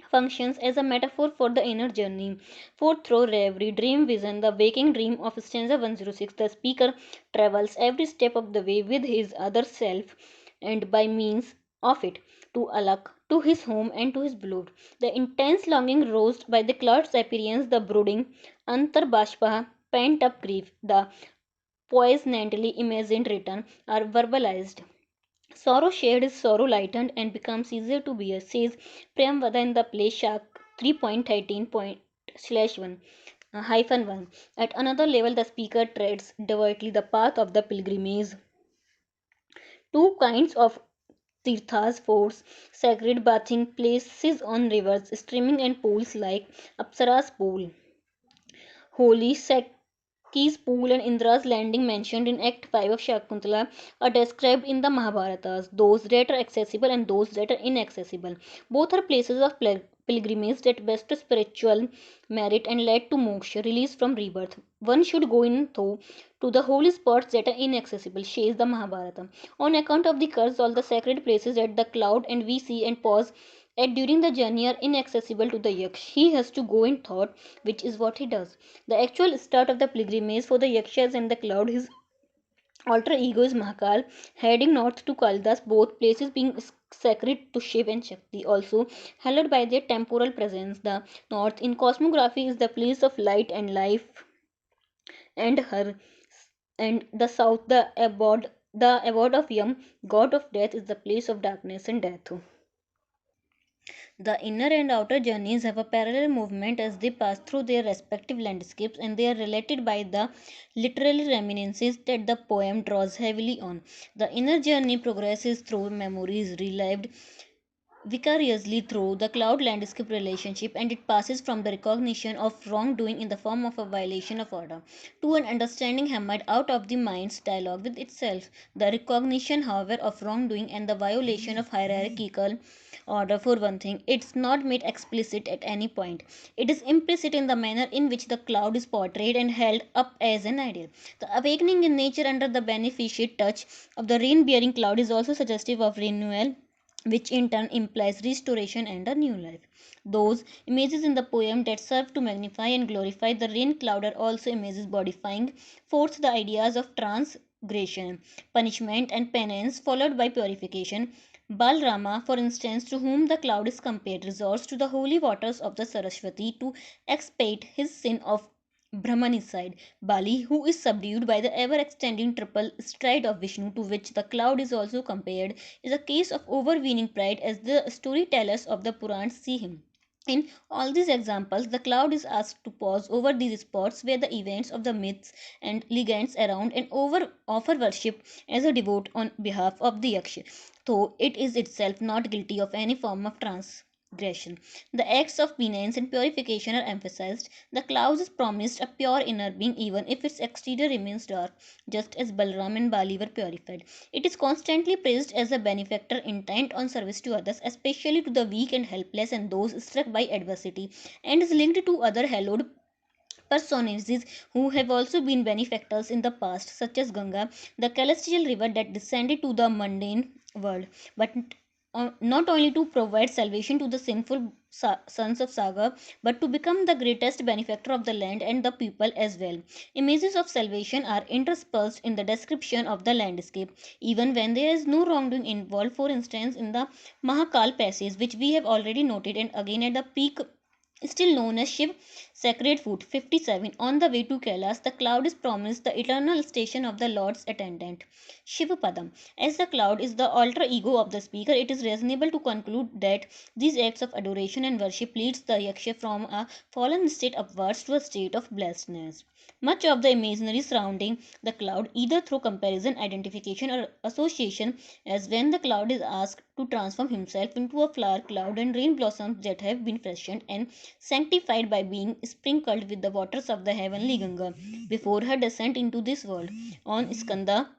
functions as a metaphor for the inner journey. For through reverie, dream vision, the waking dream of stanza 106, the speaker travels every step of the way with his other self and by means of it to Alak, to his home and to his beloved. The intense longing roused by the cloud's appearance, the brooding antarbashpa, pent up grief, the poignantly imagined return are verbalized. Sorrow shared is sorrow lightened and becomes easier to bear, says Premvada in the play Shak 3.13.1 hyphen 1. At another level, the speaker treads devoutly the path of the pilgrimage. Two kinds of tirthas, forts, sacred bathing places on rivers, streaming and pools like Apsara's pool, holy Saki's pool and Indra's landing mentioned in Act 5 of Shakuntala are described in the Mahabharatas, those that are accessible and those that are inaccessible. Both are places of pilgrimage that bestow spiritual merit and lead to moksha, release from rebirth. One should go in though to the holy spots that are inaccessible, says the Mahabharata. On account of the curse, all the sacred places at the cloud and we see and pause at during the journey are inaccessible to the yaksh. He has to go in thought, which is what he does. The actual start of the pilgrimage for the yakshas and the cloud is alter ego is Mahakal, heading north to Kalidas, both places being sacred to Shiv and Shakti, also hallowed by their temporal presence. The north in cosmography is the place of light and life and her, and the south, the abode of Yam, god of death, is the place of darkness and death. The inner and outer journeys have a parallel movement as they pass through their respective landscapes, and they are related by the literary reminiscences that the poem draws heavily on. The inner journey progresses through memories relived vicariously through the cloud landscape relationship, and it passes from the recognition of wrongdoing in the form of a violation of order to an understanding hammered out of the mind's dialogue with itself. The recognition, however, of wrongdoing and the violation of hierarchical order, for one thing, it's not made explicit at any point. It is implicit in the manner in which the cloud is portrayed and held up as an ideal. The awakening in nature under the beneficent touch of the rain bearing cloud is also suggestive of renewal, which in turn implies restoration and a new life. Those images in the poem that serve to magnify and glorify the rain cloud are also images bodifying forth the ideas of transgression, punishment, and penance, followed by purification. Balrama, for instance, to whom the cloud is compared, resorts to the holy waters of the Saraswati to expiate his sin of Brahmanicide. Bali, who is subdued by the ever extending triple stride of Vishnu, to which the cloud is also compared, is a case of overweening pride as the storytellers of the Purans see him. In all these examples, the cloud is asked to pause over these spots where the events of the myths and legends around and offer worship as a devote on behalf of the Yaksh, though it is itself not guilty of any form of transgression. The acts of penance and purification are emphasized. The cloud is promised a pure inner being even if its exterior remains dark, just as Balram and Bali were purified. It is constantly praised as a benefactor intent on service to others, especially to the weak and helpless and those struck by adversity, and is linked to other hallowed personages who have also been benefactors in the past, such as Ganga, the celestial river that descended to the mundane world, but not only to provide salvation to the sinful sons of Saga, but to become the greatest benefactor of the land and the people as well. Images of salvation are interspersed in the description of the landscape, even when there is no wrongdoing involved. For instance, in the Mahakal passage, which we have already noted, and again at the peak still known as Shiv Sacred Foot 57. On the way to Kailas, the cloud is promised the eternal station of the Lord's attendant, Shivapadam. As the cloud is the alter ego of the speaker, it is reasonable to conclude that these acts of adoration and worship leads the Yaksha from a fallen state upwards to a state of blessedness. Much of the imaginary surrounding the cloud, either through comparison, identification, or association, as when the cloud is asked to transform himself into a flower cloud and rain blossoms that have been freshened and sanctified by being sprinkled with the waters of the heavenly Ganga before her descent into this world. On Skanda,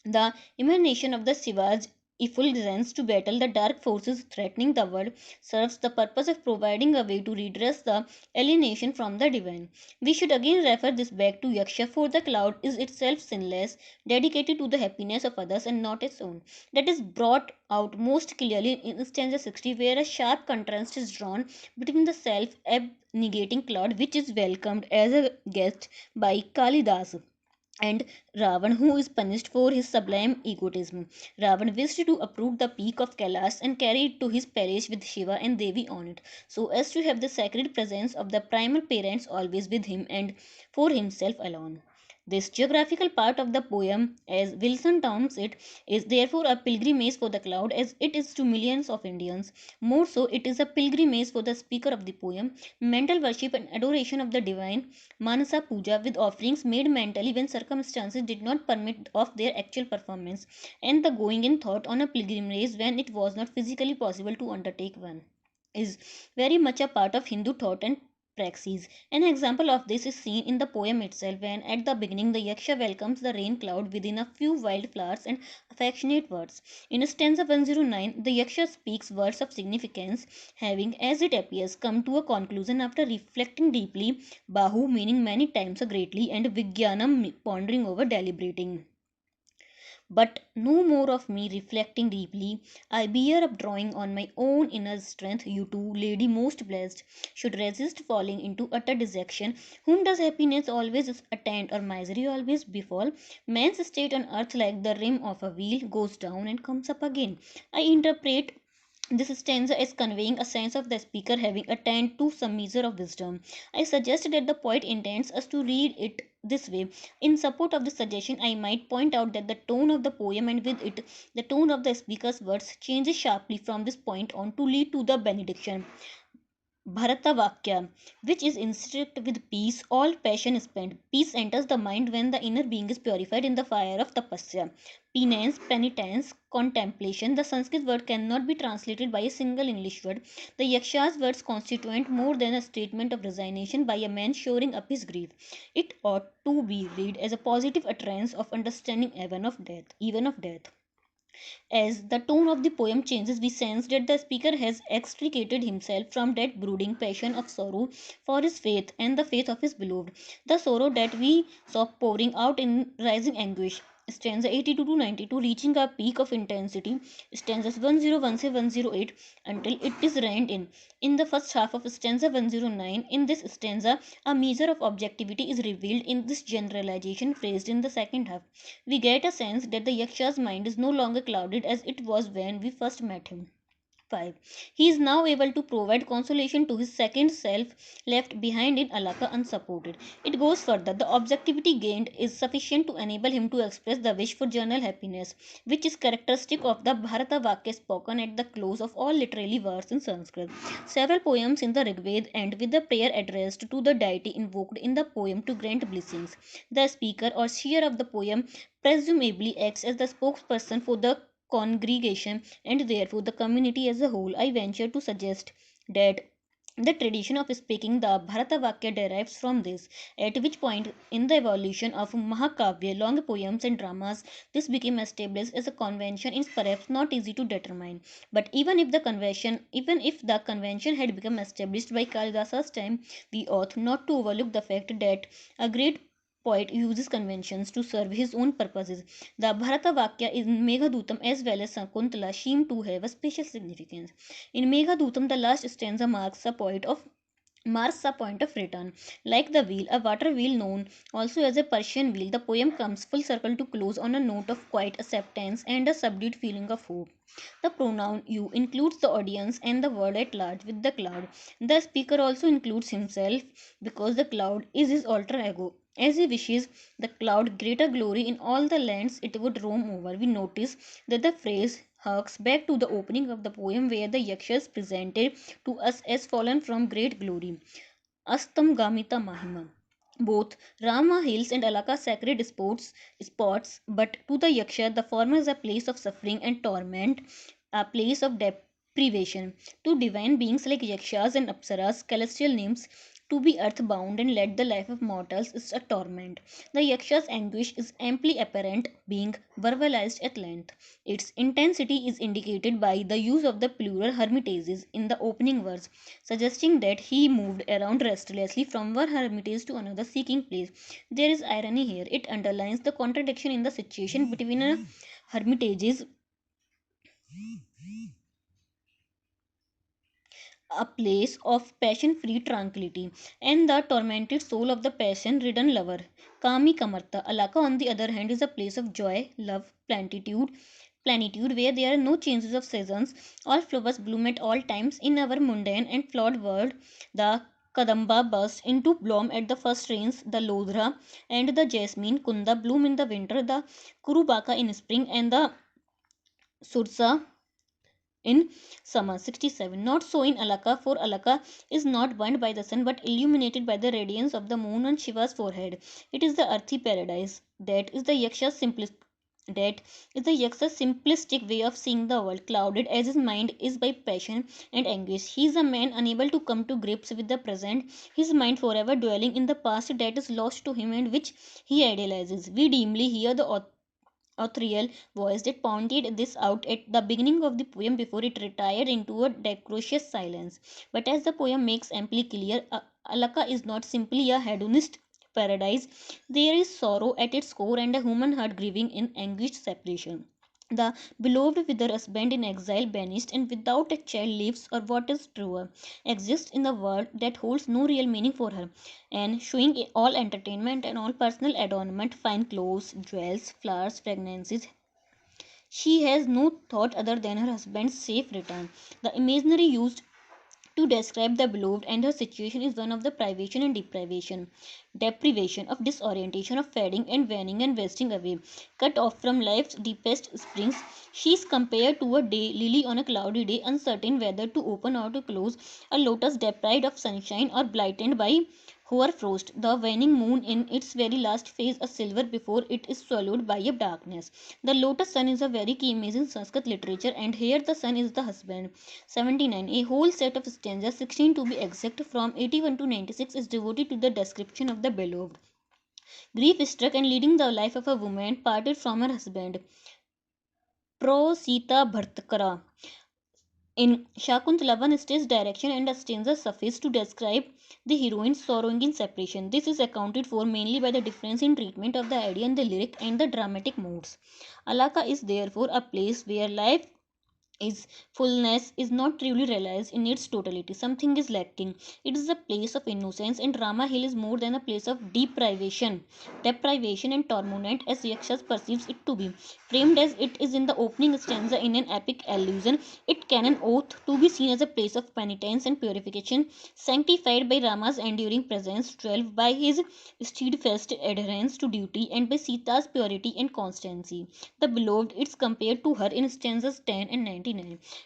the emanation of the Shiva's effulgence to battle the dark forces threatening the world serves the purpose of providing a way to redress the alienation from the divine. We should again refer this back to Yaksha, for the cloud is itself sinless, dedicated to the happiness of others and not its own. That is brought out most clearly in stanza 60, where a sharp contrast is drawn between the self abnegating cloud, which is welcomed as a guest by Kalidasa, and Ravan, who is punished for his sublime egotism. Ravan wished to uproot the peak of Kailas and carry it to his palace with Shiva and Devi on it, so as to have the sacred presence of the primal parents always with him and for himself alone. This geographical part of the poem, as Wilson terms it, is therefore a pilgrimage for the cloud, as it is to millions of Indians. More so, it is a pilgrimage for the speaker of the poem, mental worship and adoration of the divine, Manasa Puja, with offerings made mentally when circumstances did not permit of their actual performance, and the going in thought on a pilgrimage when it was not physically possible to undertake one, is very much a part of Hindu thought and praxis. An example of this is seen in the poem itself, when at the beginning the Yaksha welcomes the rain cloud within a few wild flowers and affectionate words. In stanza 109, the Yaksha speaks words of significance, having, as it appears, come to a conclusion after reflecting deeply, Bahu meaning many times greatly, and Vijnanam pondering over deliberating. But no more of me reflecting deeply. I bear up drawing on my own inner strength. You too, lady most blessed, should resist falling into utter dejection. Whom does happiness always attend or misery always befall? Man's state on earth, like the rim of a wheel, goes down and comes up again. I interpret this stanza is conveying a sense of the speaker having attained to some measure of wisdom. I suggest that the poet intends us to read it this way. In support of this suggestion, I might point out that the tone of the poem and with it the tone of the speaker's words changes sharply from this point on to lead to the benediction. Bharatavakya, which is instinct with peace, all passion is spent. Peace enters the mind when the inner being is purified in the fire of tapasya. Penance, penitence, contemplation. The Sanskrit word cannot be translated by a single English word. The Yaksha's words constitute more than a statement of resignation by a man shoring up his grief. It ought to be read as a positive utterance of understanding even of death. As the tone of the poem changes, we sense that the speaker has extricated himself from that brooding passion of sorrow for his faith and the faith of his beloved. The sorrow that we saw pouring out in rising anguish. Stanza 82 to 92 reaching a peak of intensity. Stanzas 101 108 until it is reined in. In the first half of stanza 109, in this stanza, a measure of objectivity is revealed in this generalization phrased in the second half. We get a sense that the Yaksha's mind is no longer clouded as it was when we first met him. 5. He is now able to provide consolation to his second self left behind in Alaka unsupported. It goes further. The objectivity gained is sufficient to enable him to express the wish for general happiness, which is characteristic of the Bharata Vakya spoken at the close of all literary verse in Sanskrit. Several poems in the Rigveda end with a prayer addressed to the deity invoked in the poem to grant blessings. The speaker or seer of the poem presumably acts as the spokesperson for the congregation and therefore the community as a whole. I venture to suggest that the tradition of speaking the Bharatavakya derives from this, at which point in the evolution of Mahakavya, long poems and dramas, this became established as a convention is perhaps not easy to determine. But even if the convention had become established by Kalidasa's time, we ought not to overlook the fact that a great poet uses conventions to serve his own purposes. The Bharatavakya in Meghadutam as well as Sakuntala seem to have a special significance. In Meghadutam, the last stanza marks a point of return. Like the wheel, a water wheel known also as a Persian wheel, the poem comes full circle to close on a note of quiet acceptance and a subdued feeling of hope. The pronoun you includes the audience and the world at large with the cloud. The speaker also includes himself because the cloud is his alter ego. As he wishes the cloud greater glory in all the lands it would roam over, we notice that the phrase harks back to the opening of the poem where the Yakshas presented to us as fallen from great glory. Astam Gamita Mahima. Both Rama Hills and Alaka sacred spots, but to the Yaksha, the former is a place of suffering and torment, a place of deprivation. To divine beings like Yakshas and Apsaras, celestial nymphs, to be earthbound and led the life of mortals is a torment. The Yaksha's anguish is amply apparent, being verbalized at length. Its intensity is indicated by the use of the plural hermitages in the opening verse, suggesting that he moved around restlessly from one hermitage to another seeking place. There is irony here. It underlines the contradiction in the situation between a hermitages, a place of passion free tranquility, and the tormented soul of the passion ridden lover. Kami Kamarta. Alaka, on the other hand, is a place of joy, love, plenitude where there are no changes of seasons. All flowers bloom at all times. In our mundane and flawed world, the Kadamba bursts into bloom at the first rains, the Lodra and the Jasmine Kunda bloom in the winter, the Kurubaka in spring, and the Sursa in summer. 67. Not so in Alaka, for Alaka is not burned by the sun but illuminated by the radiance of the moon on Shiva's forehead. It is the earthy paradise. That is the Yaksha's simplistic way of seeing the world, clouded as his mind is by passion and anguish. He is a man unable to come to grips with the present, his mind forever dwelling in the past that is lost to him and which he idealizes. We dimly hear the authorial voice that pointed this out at the beginning of the poem before it retired into a decorous silence. But as the poem makes amply clear, Alaka is not simply a hedonist paradise, there is sorrow at its core and a human heart grieving in anguished separation. The beloved with her husband in exile, banished, and without a child, lives, or what is truer, exists in the world that holds no real meaning for her, and showing all entertainment and all personal adornment, fine clothes, jewels, flowers, fragrances. She has no thought other than her husband's safe return. The imaginary used to describe the beloved and her situation is one of the privation and deprivation, of disorientation, of fading and waning and wasting away, cut off from life's deepest springs. She is compared to a day lily on a cloudy day, uncertain whether to open or to close, a lotus deprived of sunshine or blighted by hoar frost, the waning moon in its very last phase a silver before it is swallowed by a darkness. The lotus sun is a very key image in Sanskrit literature, and here the sun is the husband. 79. A whole set of stanzas, 16 to be exact, from 81 to 96, is devoted to the description of the beloved. Grief struck and leading the life of a woman parted from her husband. Pro Sita Bhartakara. In Shakuntala, one stage direction and a stanza suffice to describe the heroine's sorrowing in separation. This is accounted for mainly by the difference in treatment of the idea and the lyric and the dramatic modes. Alaka is therefore a place where life is fullness is not truly realized in its totality. Something is lacking. It is a place of innocence, and Rama Hill is more than a place of deprivation and torment as Yakshas perceives it to be. Framed as it is in the opening stanza in an epic allusion, it can an oath to be seen as a place of penitence and purification, sanctified by Rama's enduring presence, 12 by his steadfast adherence to duty, and by Sita's purity and constancy. The beloved is compared to her in stanzas 10 and 99.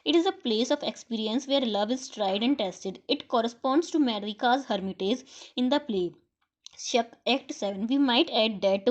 It is a place of experience where love is tried and tested. It corresponds to Marika's hermitage in the play. Act 7. We might add that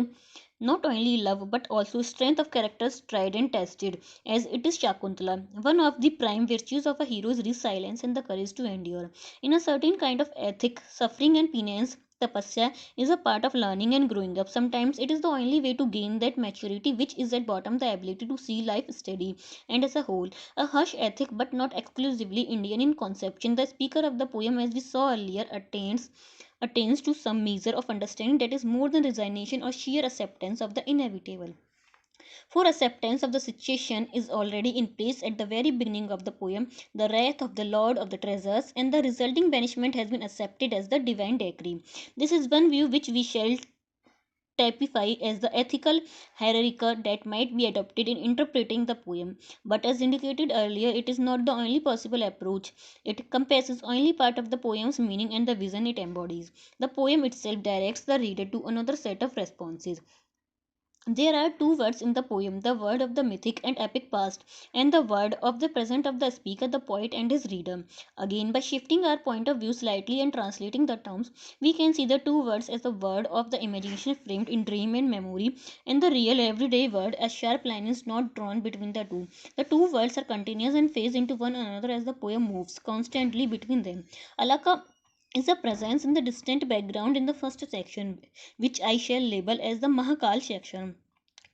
not only love but also strength of characters tried and tested, as it is Shakuntala. One of the prime virtues of a hero is resilience and the courage to endure. In a certain kind of ethic, suffering and penance, tapasya, is a part of learning and growing up. Sometimes it is the only way to gain that maturity which is at bottom the ability to see life steady and as a whole. A harsh ethic but not exclusively Indian in conception. The speaker of the poem, as we saw earlier, attains to some measure of understanding that is more than resignation or sheer acceptance of the inevitable. For acceptance of the situation is already in place at the very beginning of the poem, the wrath of the Lord of the treasures, and the resulting banishment has been accepted as the divine decree. This is one view which we shall typify as the ethical hierarchy that might be adopted in interpreting the poem. But as indicated earlier, it is not the only possible approach. It encompasses only part of the poem's meaning and the vision it embodies. The poem itself directs the reader to another set of responses. There are two words in the poem, the word of the mythic and epic past, and the word of the present of the speaker, the poet, and his reader. Again, by shifting our point of view slightly and translating the terms, we can see the two words as the word of the imagination framed in dream and memory, and the real everyday word as sharp lines not drawn between the two. The two words are continuous and phase into one another as the poem moves constantly between them. Alaka is a presence in the distant background in the first section, which I shall label as the Mahakal section,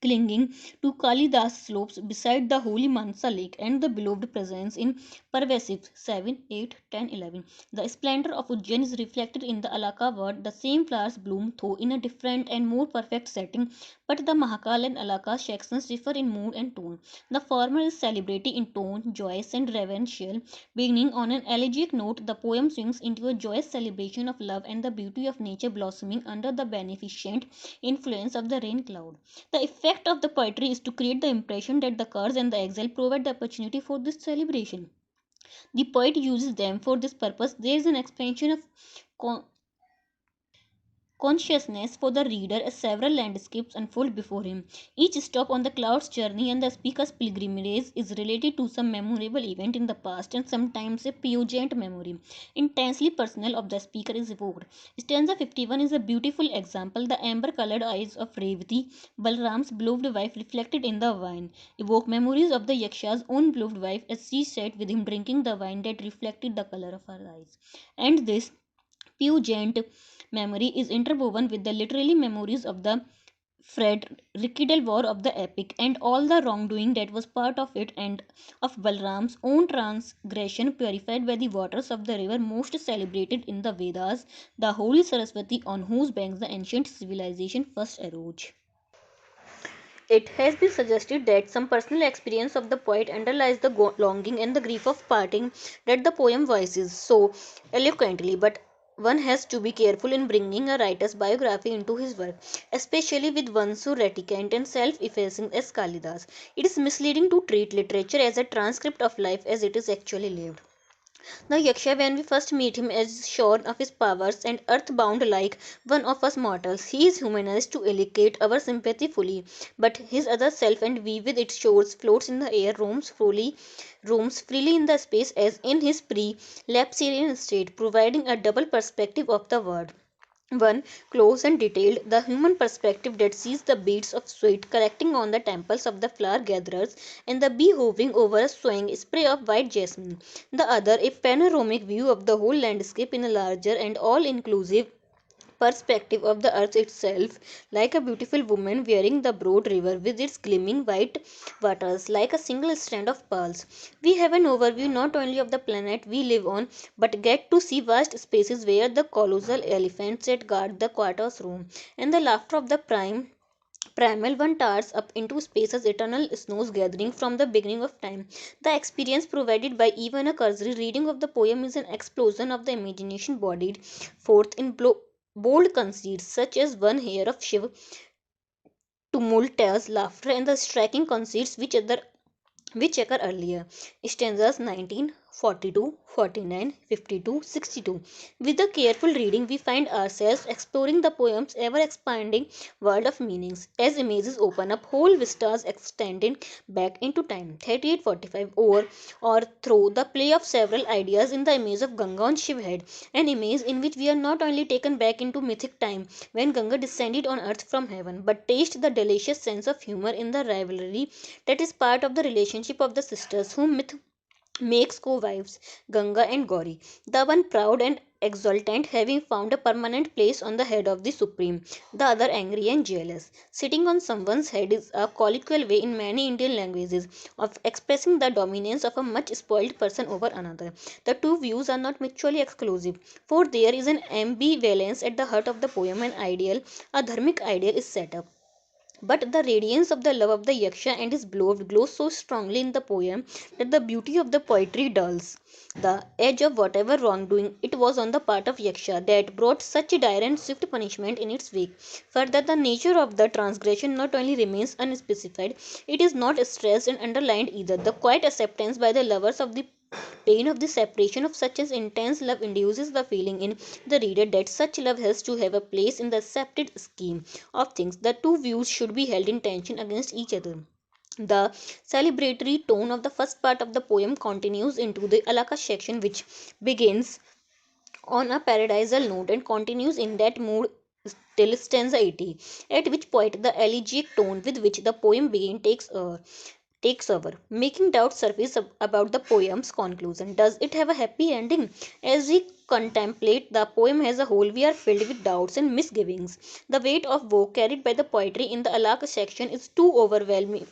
clinging to Kalidas slopes beside the holy Mansa lake, and the beloved presence in pervasive 7, 8, 10, 11. The splendor of Ujjain is reflected in the Alaka word. The same flowers bloom, though in a different and more perfect setting, but the Mahakal and Alaka sections differ in mood and tone. The former is celebratory in tone, joyous and reverential. Beginning on an elegiac note, the poem swings into a joyous celebration of love and the beauty of nature blossoming under the beneficent influence of the rain cloud. The effect of the poetry is to create the impression that the curse and the exile provide the opportunity for this celebration. The poet uses them for this purpose. There is an expansion of consciousness for the reader as several landscapes unfold before him. Each stop on the cloud's journey and the speaker's pilgrimage is related to some memorable event in the past and sometimes a poignant memory, intensely personal, of the speaker is evoked. Stanza 51 is a beautiful example. The amber colored eyes of Revati, Balram's beloved wife, reflected in the wine, evoke memories of the Yaksha's own beloved wife as she sat with him drinking the wine that reflected the color of her eyes. And this poignant memory is interwoven with the literary memories of the Fred, rekindle war of the epic, and all the wrongdoing that was part of it, and of Balram's own transgression purified by the waters of the river most celebrated in the Vedas, the holy Saraswati on whose banks the ancient civilization first arose. It has been suggested that some personal experience of the poet underlies the longing and the grief of parting that the poem voices so eloquently, but one has to be careful in bringing a writer's biography into his work, especially with one so reticent and self effacing as Kalidas. It is misleading to treat literature as a transcript of life as it is actually lived. The Yaksha, when we first meet him, is shorn of his powers and earthbound like one of us mortals. He is humanized to elicit our sympathy fully, but his other self and we with its shores floats in the air, roams freely in the space as in his pre-lapsarian state, providing a double perspective of the world. One, close and detailed, the human perspective that sees the beads of sweat collecting on the temples of the flower gatherers and the bee hovering over a swaying spray of white jasmine. The other, a panoramic view of the whole landscape in a larger and all inclusive perspective of the earth itself, like a beautiful woman wearing the broad river with its gleaming white waters like a single strand of pearls. We have an overview not only of the planet we live on, but get to see vast spaces where the colossal elephants that guard the quarters roam, and the laughter of the primal one towers up into space as eternal snows gathering from the beginning of time. The experience provided by even a cursory reading of the poem is an explosion of the imagination bodied forth in bold conceits such as one here of Shiva, tumultuous laughter, and the striking conceits which occur earlier. Stanzas 19, 42, 49, 52, 62. With a careful reading, we find ourselves exploring the poem's ever expanding world of meanings as images open up whole vistas extending back into time. 3845 or through the play of several ideas in the image of Ganga on Shiv head, an image in which we are not only taken back into mythic time when Ganga descended on earth from heaven, but taste the delicious sense of humor in the rivalry that is part of the relationship of the sisters whom myth makes co-wives, Ganga and Gauri, the one proud and exultant having found a permanent place on the head of the supreme, the other angry and jealous. Sitting on someone's head is a colloquial way in many Indian languages of expressing the dominance of a much spoiled person over another. The two views are not mutually exclusive, for there is an ambivalence at the heart of the poem. An ideal, a dharmic ideal, is set up, but the radiance of the love of the Yaksha and his beloved glows so strongly in the poem that the beauty of the poetry dulls the edge of whatever wrongdoing it was on the part of Yaksha that brought such a dire and swift punishment in its wake. Further, the nature of the transgression not only remains unspecified, it is not stressed and underlined either. The quiet acceptance by the lovers of the pain of the separation of such as intense love induces the feeling in the reader that such love has to have a place in the accepted scheme of things. The two views should be held in tension against each other. The celebratory tone of the first part of the poem continues into the Alaka section, which begins on a paradisal note and continues in that mood till stanza 80, at which point the elegiac tone with which the poem begins takes over, making doubt surface about the poem's conclusion. Does it have a happy ending? As we contemplate the poem as a whole, we are filled with doubts and misgivings. The weight of woe carried by the poetry in the Alak section is too overwhelming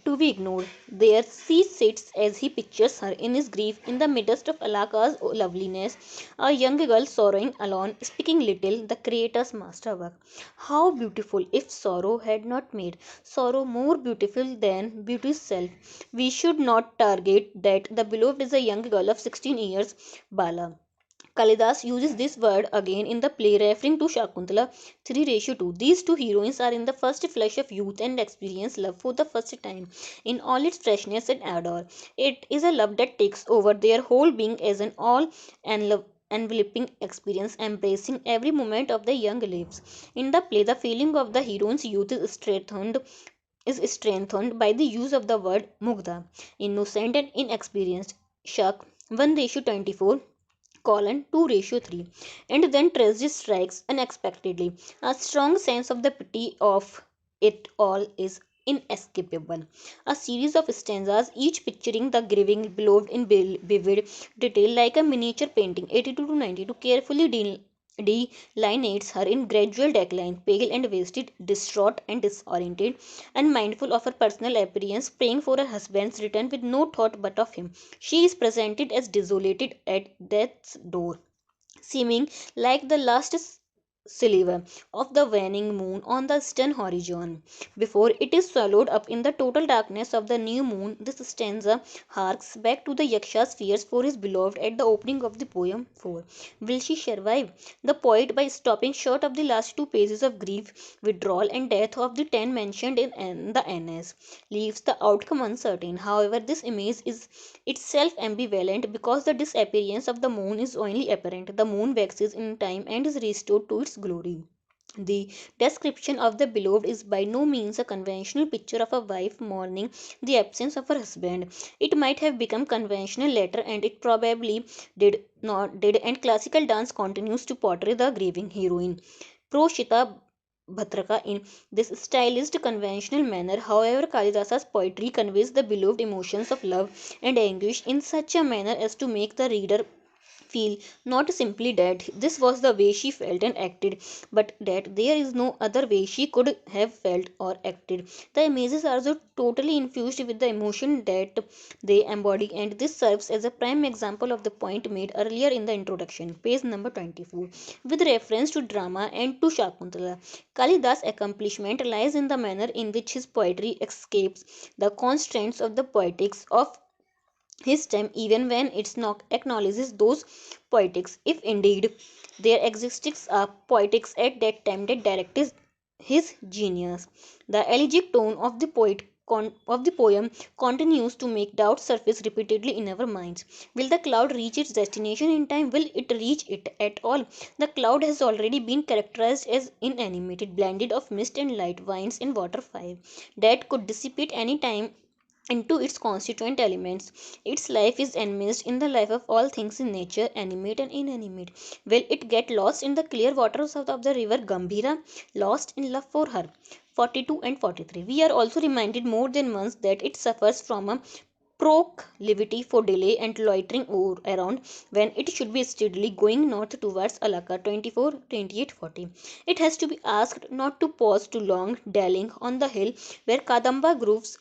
to be ignored. There she sits as he pictures her in his grief in the midst of Alaka's loveliness, a young girl sorrowing alone, speaking little, the Creator's masterwork. How beautiful if sorrow had not made sorrow more beautiful than beauty itself. We should not target that the beloved is a young girl of 16 years, Bala. Kalidas uses this word again in the play, referring to Shakuntala 3:2. These two heroines are in the first flush of youth and experience love for the first time in all its freshness and ardor. It is a love that takes over their whole being as an all enveloping experience, embracing every moment of the young lives. In the play, the feeling of the heroine's youth is strengthened by the use of the word mugdha, innocent and inexperienced. Shak 1:24 2:3, and then tragedy strikes unexpectedly. A strong sense of the pity of it all is inescapable. A series of stanzas, each picturing the grieving beloved in vivid detail like a miniature painting, 82 to 92, carefully delineates her in gradual decline, pale and wasted, distraught and disoriented, unmindful of her personal appearance, praying for her husband's return with no thought but of him. She is presented as desolated at death's door, seeming like the last sliver of the waning moon on the eastern horizon. Before it is swallowed up in the total darkness of the new moon, this stanza harks back to the Yaksha's fears for his beloved at the opening of the poem 4. Will she survive? The poet, by stopping short of the last two pages of grief, withdrawal, and death of the 10 mentioned in the NS, leaves the outcome uncertain. However, this image is itself ambivalent because the disappearance of the moon is only apparent. The moon waxes in time and is restored to its glory. The description of the beloved is by no means a conventional picture of a wife mourning the absence of her husband. It might have become conventional later, and it probably did, and classical dance continues to portray the grieving heroine. Proshita Bhatraka in this stylized conventional manner. However, Kalidasa's poetry conveys the beloved emotions of love and anguish in such a manner as to make the reader feel not simply that this was the way she felt and acted, but that there is no other way she could have felt or acted. The images are so totally infused with the emotion that they embody, and this serves as a prime example of the point made earlier in the introduction, page number 24, with reference to drama and to Shakuntala. Kalidas' accomplishment lies in the manner in which his poetry escapes the constraints of the poetics of his time, even when it not acknowledges those poetics, if indeed their existence are poetics at that time that directed his genius. The elegiac tone of the of the poem continues to make doubts surface repeatedly in our minds. Will the cloud reach its destination in time? Will it reach it at all? The cloud has already been characterized as inanimate, blended of mist and light, winds and water fire, that could dissipate any time into its constituent elements. Its life is enmeshed in the life of all things in nature, animate and inanimate. Will it get lost in the clear waters of the river Gambhira, lost in love for her? 42 and 43. We are also reminded more than once that it suffers from a proclivity for delay and loitering around when it should be steadily going north towards Alaka. 24, 28, 40. It has to be asked not to pause too long dallying on the hill where Kadamba groves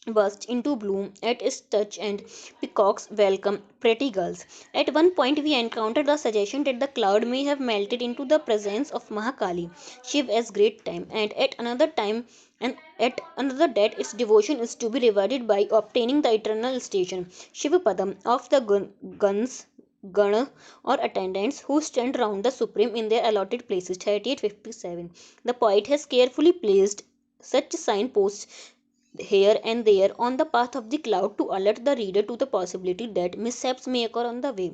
burst into bloom at its touch and peacocks welcome pretty girls. At one point, we encountered the suggestion that the cloud may have melted into the presence of Mahakali, Shiv as great time, and at another that its devotion is to be rewarded by obtaining the eternal station, Shivapadam, of the guns. Gana or attendants who stand round the Supreme in their allotted places. 3857. The poet has carefully placed such signposts here and there on the path of the cloud to alert the reader to the possibility that mishaps may occur on the way,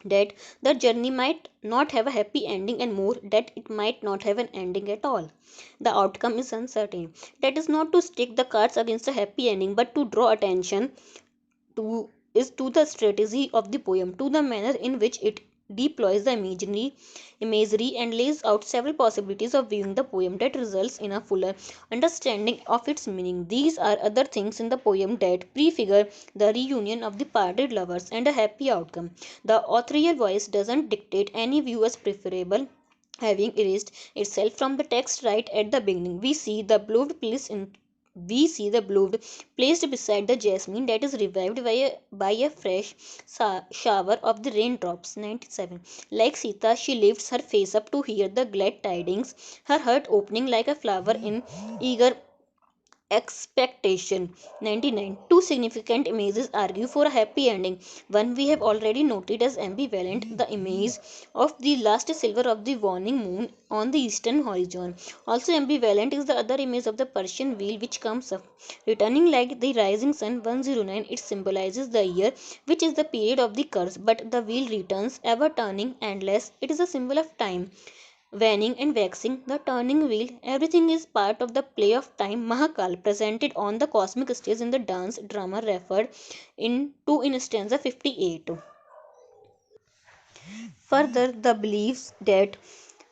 that the journey might not have a happy ending, and more, that it might not have an ending at all. The outcome is uncertain. That is not to stake the cards against a happy ending, but to draw attention to to the strategy of the poem, to the manner in which it deploys the imagery and lays out several possibilities of viewing the poem that results in a fuller understanding of its meaning. These are other things in the poem that prefigure the reunion of the parted lovers and a happy outcome. The authorial voice doesn't dictate any view as preferable. Having erased itself from the text right at the beginning, we see the beloved placed beside the jasmine that is revived by a fresh shower of the raindrops. 97. Like Sita, she lifts her face up to hear the glad tidings, her heart opening like a flower in eager expectation. 99. Two significant images argue for a happy ending. One we have already noted as ambivalent, the image of the last silver of the waning moon on the eastern horizon. Also ambivalent is the other image of the Persian wheel which comes up, returning like the rising sun. 109. It symbolizes the year, which is the period of the curse, but the wheel returns, ever turning, endless. It is a symbol of time waning and waxing, the turning wheel, everything is part of the play of time. Mahakal presented on the cosmic stage in the dance drama referred in stanza 58. Further, the beliefs that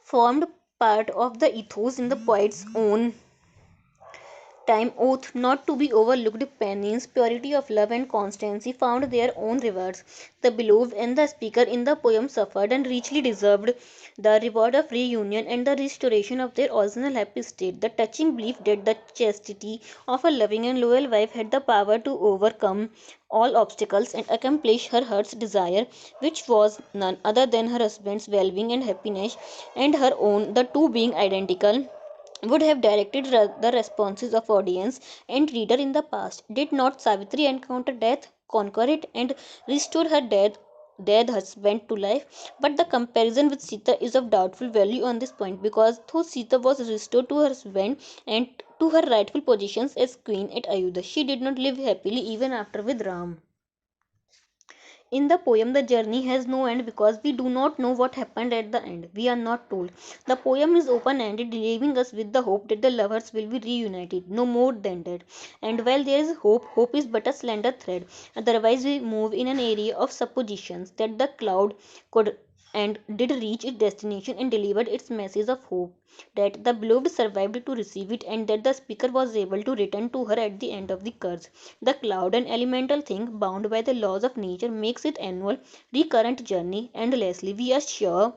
formed part of the ethos in the poet's own time oath not to be overlooked penance, purity of love and constancy found their own rewards. The beloved and the speaker in the poem suffered and richly deserved the reward of reunion and the restoration of their original happy state. The touching belief that the chastity of a loving and loyal wife had the power to overcome all obstacles and accomplish her heart's desire, which was none other than her husband's well being and happiness, and her own, the two being identical, would have directed the responses of audience and reader in the past. Did not Savitri encounter death, conquer it, and restore her dead husband to life? But the comparison with Sita is of doubtful value on this point, because though Sita was restored to her husband and to her rightful positions as queen at Ayodhya, she did not live happily even after with Ram. In the poem, the journey has no end because we do not know what happened at the end. We are not told. The poem is open ended, leaving us with the hope that the lovers will be reunited, no more than that. And while there is hope, hope is but a slender thread. Otherwise, we move in an area of suppositions that the cloud could and did reach its destination and delivered its message of hope, that the beloved survived to receive it, and that the speaker was able to return to her at the end of the curse. The cloud, an elemental thing bound by the laws of nature, makes its annual recurrent journey endlessly. We are sure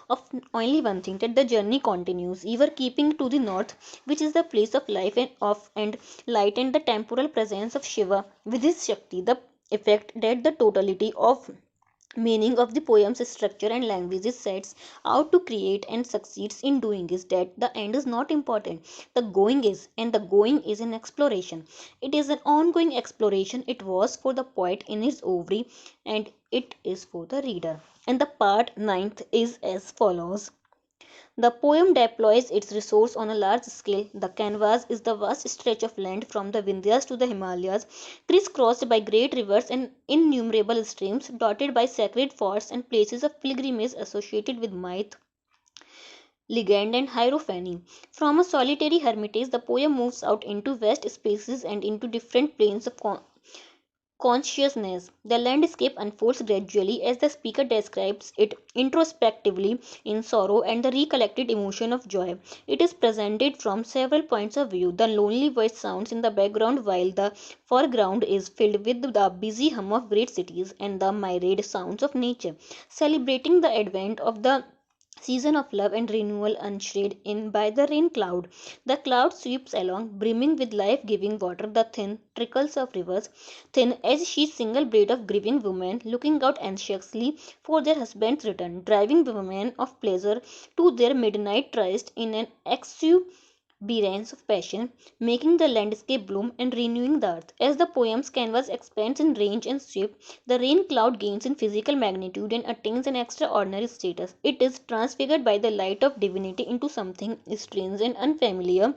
of only one thing, that the journey continues, ever keeping to the north, which is the place of life and light and the temporal presence of Shiva with his Shakti. The effect that the totality of meaning of the poem's structure and language sets out to create and succeeds in doing is that the end is not important, the going is, and the going is an exploration. It is an ongoing exploration. It was for the poet in his ovary, and it is for the reader. And the part ninth is as follows. The poem deploys its resource on a large scale. The canvas is the vast stretch of land from the Vindhyas to the Himalayas, crisscrossed by great rivers and innumerable streams, dotted by sacred forts and places of pilgrimage associated with myth, legend, and hierophany. From a solitary hermitage, the poem moves out into vast spaces and into different planes of consciousness. The landscape unfolds gradually as the speaker describes it introspectively in sorrow and the recollected emotion of joy. It is presented from several points of view. The lonely voice sounds in the background while the foreground is filled with the busy hum of great cities and the myriad sounds of nature, celebrating the advent of the season of love and renewal unshed in by the rain cloud. The cloud sweeps along, brimming with life giving water, the thin trickles of rivers, thin as she single blade of grieving women looking out anxiously for their husband's return, driving women of pleasure to their midnight tryst in an exuberance of passion, making the landscape bloom and renewing the earth. As the poem's canvas expands in range and shape, the rain cloud gains in physical magnitude and attains an extraordinary status. It is transfigured by the light of divinity into something strange and unfamiliar,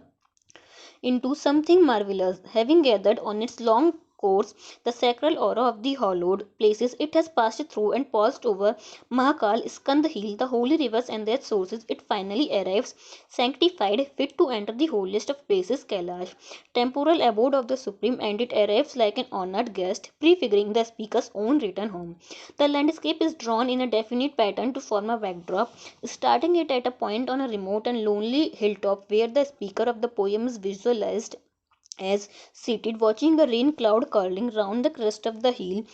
into something marvelous. Having gathered on its long course the sacral aura of the hallowed places it has passed through and passed over Mahakal, Skandhil, the holy rivers and their sources, it finally arrives sanctified, fit to enter the holiest of places, Kailash, temporal abode of the Supreme, and it arrives like an honored guest, prefiguring the speaker's own return home. The landscape is drawn in a definite pattern to form a backdrop, starting it at a point on a remote and lonely hilltop where the speaker of the poem is visualized as seated watching a rain cloud curling round the crest of the hill.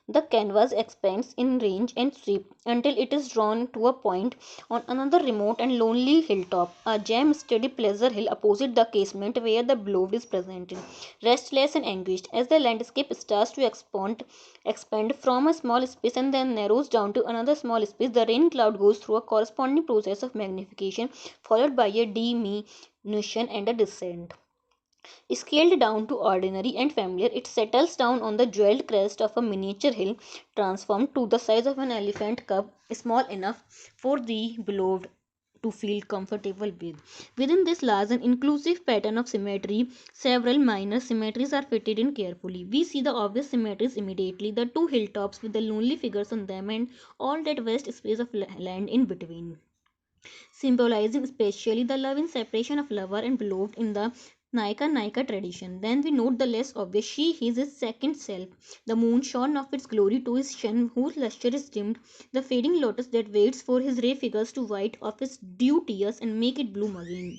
The canvas expands in range and sweep until it is drawn to a point on another remote and lonely hilltop, a gem steady pleasure hill opposite the casement where the beloved is presented, restless and anguished. As the landscape starts to expand from a small space and then narrows down to another small space, the rain cloud goes through a corresponding process of magnification, followed by a diminution and a descent. Scaled down to ordinary and familiar, it settles down on the jeweled crest of a miniature hill, transformed to the size of an elephant cub, small enough for the beloved to feel comfortable with. Within this large and inclusive pattern of symmetry, several minor symmetries are fitted in carefully. We see the obvious symmetries immediately, the two hilltops with the lonely figures on them and all that vast space of land in between, symbolizing especially the love and separation of lover and beloved in the Naika tradition. Then we note the less obvious she, his second self, the moon shone of its glory to his sun, whose lustre is dimmed, the fading lotus that waits for his ray figures to white of its dew tears and make it bloom again.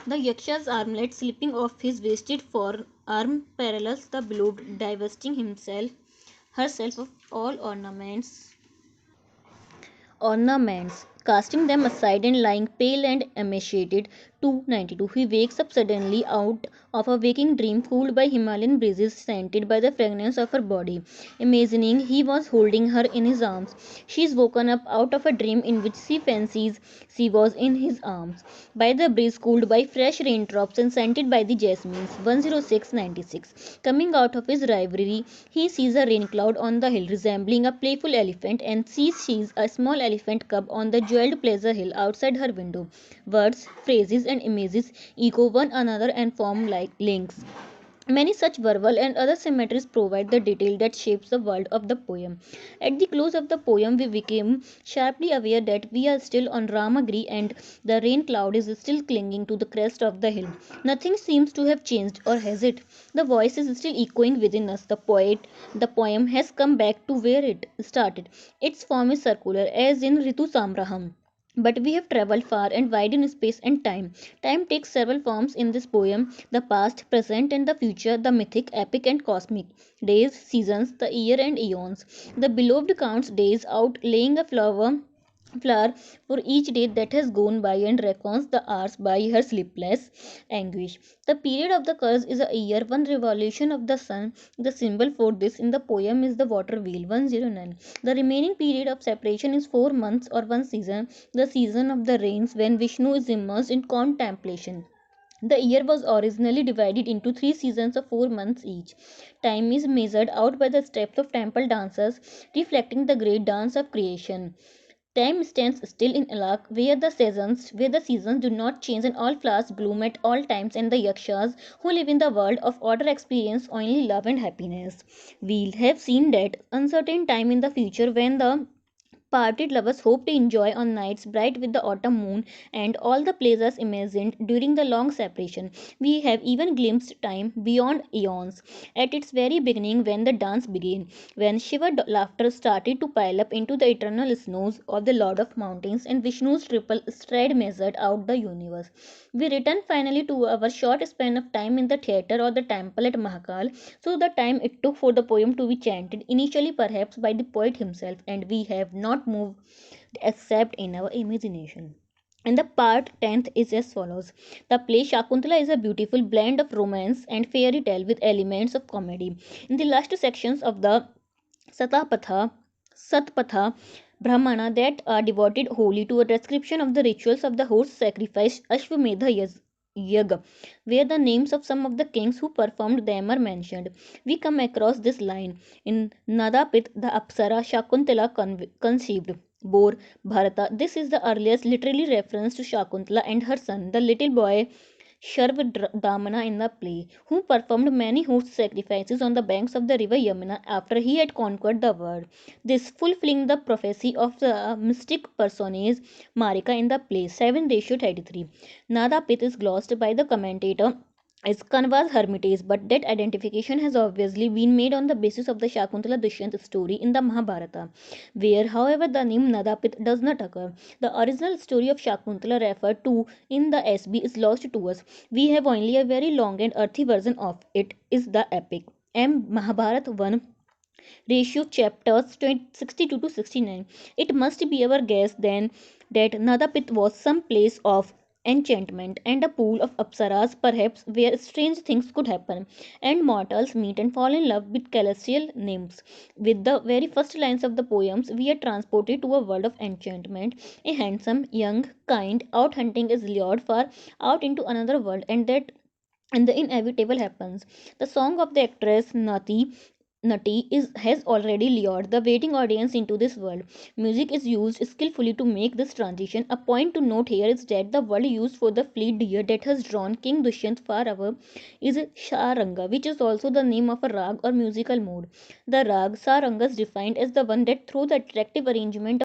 The Yaksha's armlet slipping off his wasted forearm parallels the beloved, divesting herself of all ornaments, casting them aside and lying pale and emaciated. 292. He wakes up suddenly out of a waking dream, cooled by Himalayan breezes, scented by the fragrance of her body. Imagining he was holding her in his arms, she is woken up out of a dream in which she fancies she was in his arms. By the breeze, cooled by fresh raindrops and scented by the jasmines. 10696. Coming out of his reverie, he sees a rain cloud on the hill resembling a playful elephant, and sees a small elephant cub on the jeweled pleasure hill outside her window. Words, phrases, and images echo one another and form like links. Many such verbal and other symmetries provide the detail that shapes the world of the poem. At the close of the poem, we became sharply aware that we are still on Ramagiri and the rain cloud is still clinging to the crest of the hill. Nothing seems to have changed, or has it? The voice is still echoing within us. The poem has come back to where it started. Its form is circular, as in Ritu Samraham. But we have travelled far and wide in space and time. Time takes several forms in this poem: the past, present, and the future, the mythic, epic, and cosmic. Days, seasons, the year, and eons. The beloved counts days out, laying a flower for each day that has gone by and reckons the hours by her sleepless anguish. The period of the curse is a year, one revolution of the sun. The symbol for this in the poem is the water wheel. 109. The remaining period of separation is 4 months or one season, the season of the rains when Vishnu is immersed in contemplation. The year was originally divided into 3 seasons of 4 months each. Time is measured out by the steps of temple dancers, reflecting the great dance of creation. Time stands still in Alak, where the seasons do not change and all flowers bloom at all times, and the yakshas who live in the world of order experience only love and happiness. We have seen that uncertain time in the future when the parted lovers hope to enjoy on nights bright with the autumn moon and all the pleasures imagined during the long separation. We have even glimpsed time beyond eons. At its very beginning, when the dance began, when shivered laughter started to pile up into the eternal snows of the Lord of Mountains, and Vishnu's triple stride measured out the universe. We return finally to our short span of time in the theatre or the temple at Mahakal, so the time it took for the poem to be chanted, initially perhaps by the poet himself, and we have not moved except in our imagination. And the part 10th is as follows. The play Shakuntala is a beautiful blend of romance and fairy tale with elements of comedy. In the last sections of the Satapatha, Satpatha Brahmana that are devoted wholly to a description of the rituals of the horse sacrifice Ashwamedha Yaga, where the names of some of the kings who performed them are mentioned. We come across this line in Nadapit, the Apsara Shakuntala conceived. Bore Bharata. This is the earliest literary reference to Shakuntala and her son, the little boy Sharvadamana in the play, who performed many horse sacrifices on the banks of the river Yamuna after he had conquered the world. This fulfilling the prophecy of the mystic personage Marika in the play 7 ratio 33. Nada Pit is glossed by the commentator as Kanva's hermitage, but that identification has obviously been made on the basis of the Shakuntala Dushyant story in the Mahabharata, where, however, the name Nadapit does not occur. The original story of Shakuntala referred to in the SB is lost to us. We have only a very long and earthy version of it, is the epic. M. Mahabharat 1 ratio chapters 62 to 69. It must be our guess then that Nadapit was some place of enchantment and a pool of apsaras, perhaps, where strange things could happen, and mortals meet and fall in love with celestial nymphs. With the very first lines of the poems, we are transported to a world of enchantment. A handsome, young, kind, out hunting is lured far out into another world, and the inevitable happens. The song of the actress Nati has already lured the waiting audience into this world. Music is used skillfully to make this transition. A point to note here is that the word used for the fleet deer that has drawn King Dushyant far above is Sharanga, which is also the name of a rag or musical mode. The rag Saranga is defined as the one that through the attractive arrangement